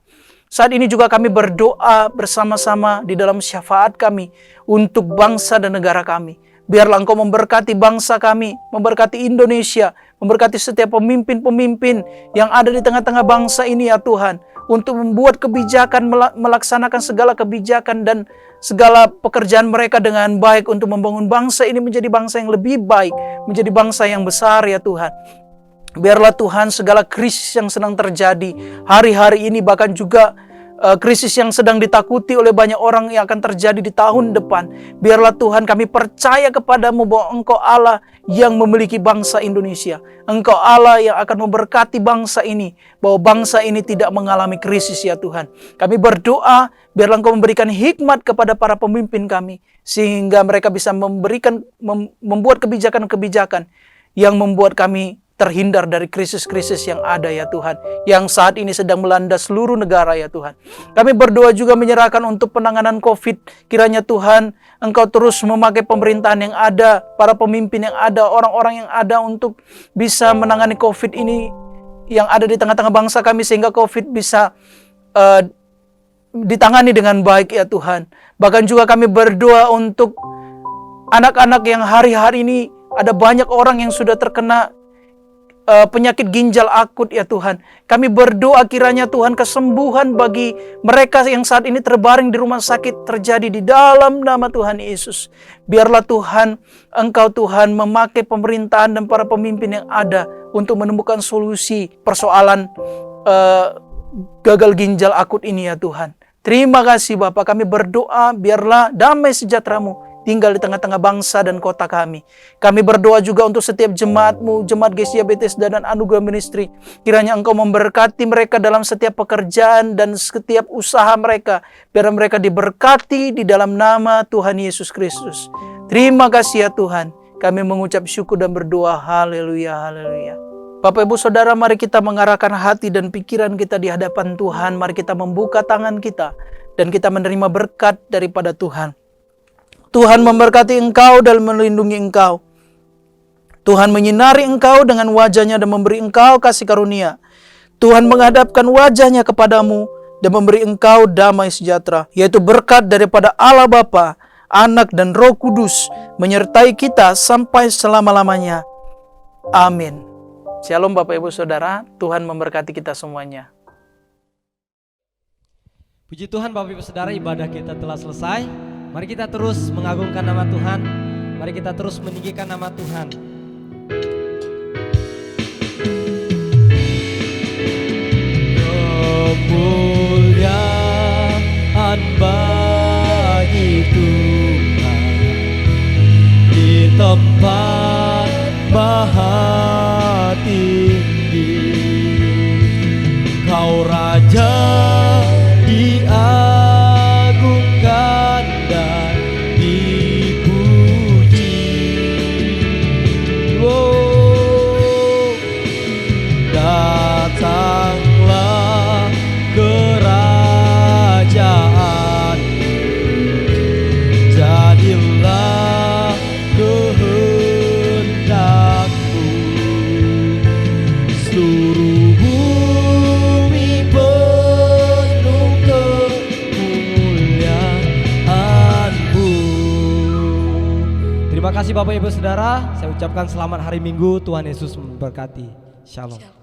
Saat ini juga kami berdoa bersama-sama di dalam syafaat kami untuk bangsa dan negara kami. Biarlah Engkau memberkati bangsa kami, memberkati Indonesia, memberkati setiap pemimpin-pemimpin yang ada di tengah-tengah bangsa ini ya Tuhan, untuk membuat kebijakan, melaksanakan segala kebijakan dan segala pekerjaan mereka dengan baik untuk membangun bangsa ini menjadi bangsa yang lebih baik, menjadi bangsa yang besar ya Tuhan. Biarlah Tuhan segala krisis yang sedang terjadi hari-hari ini, bahkan juga krisis yang sedang ditakuti oleh banyak orang yang akan terjadi di tahun depan. Biarlah Tuhan kami percaya kepadamu bahwa Engkau Allah yang memiliki bangsa Indonesia. Engkau Allah yang akan memberkati bangsa ini, bahwa bangsa ini tidak mengalami krisis ya Tuhan. Kami berdoa biarlah Engkau memberikan hikmat kepada para pemimpin kami, sehingga mereka bisa membuat kebijakan-kebijakan yang membuat kami terhindar dari krisis-krisis yang ada ya Tuhan, yang saat ini sedang melanda seluruh negara ya Tuhan. Kami berdoa juga menyerahkan untuk penanganan COVID. Kiranya Tuhan, Engkau terus memakai pemerintahan yang ada, para pemimpin yang ada, orang-orang yang ada untuk bisa menangani COVID ini yang ada di tengah-tengah bangsa kami, sehingga COVID bisa ditangani dengan baik ya Tuhan. Bahkan juga kami berdoa untuk anak-anak yang hari-hari ini ada banyak orang yang sudah terkena penyakit ginjal akut ya Tuhan. Kami berdoa kiranya Tuhan kesembuhan bagi mereka yang saat ini terbaring di rumah sakit terjadi di dalam nama Tuhan Yesus. Biarlah Tuhan, Engkau Tuhan memakai pemerintahan dan para pemimpin yang ada untuk menemukan solusi persoalan gagal ginjal akut ini ya Tuhan. Terima kasih Bapa, kami berdoa biarlah damai sejahtera-Mu tinggal di tengah-tengah bangsa dan kota kami. Kami berdoa juga untuk setiap jemaat-Mu, Jemaat Gereja Bethesda dan Anugerah Ministry. Kiranya Engkau memberkati mereka dalam setiap pekerjaan dan setiap usaha mereka. Biar mereka diberkati di dalam nama Tuhan Yesus Kristus. Terima kasih ya Tuhan. Kami mengucap syukur dan berdoa. Haleluya, haleluya. Bapak Ibu Saudara, mari kita mengarahkan hati dan pikiran kita di hadapan Tuhan. Mari kita membuka tangan kita dan kita menerima berkat daripada Tuhan. Tuhan memberkati engkau dan melindungi engkau. Tuhan menyinari engkau dengan wajah-Nya dan memberi engkau kasih karunia. Tuhan menghadapkan wajah-Nya kepadamu dan memberi engkau damai sejahtera, yaitu berkat daripada Allah Bapa, Anak dan Roh Kudus menyertai kita sampai selama-lamanya. Amin. Shalom Bapak Ibu Saudara, Tuhan memberkati kita semuanya. Puji Tuhan Bapak Ibu Saudara, ibadah kita telah selesai. Mari kita terus mengagungkan nama Tuhan. Mari kita terus meninggikan nama Tuhan. Kemuliaan bagi Tuhan di tempat maha tinggi. Kau Raja diagungkan, Terima kasih Bapak Ibu Saudara. Saya ucapkan selamat hari Minggu. Tuhan Yesus memberkati. Shalom.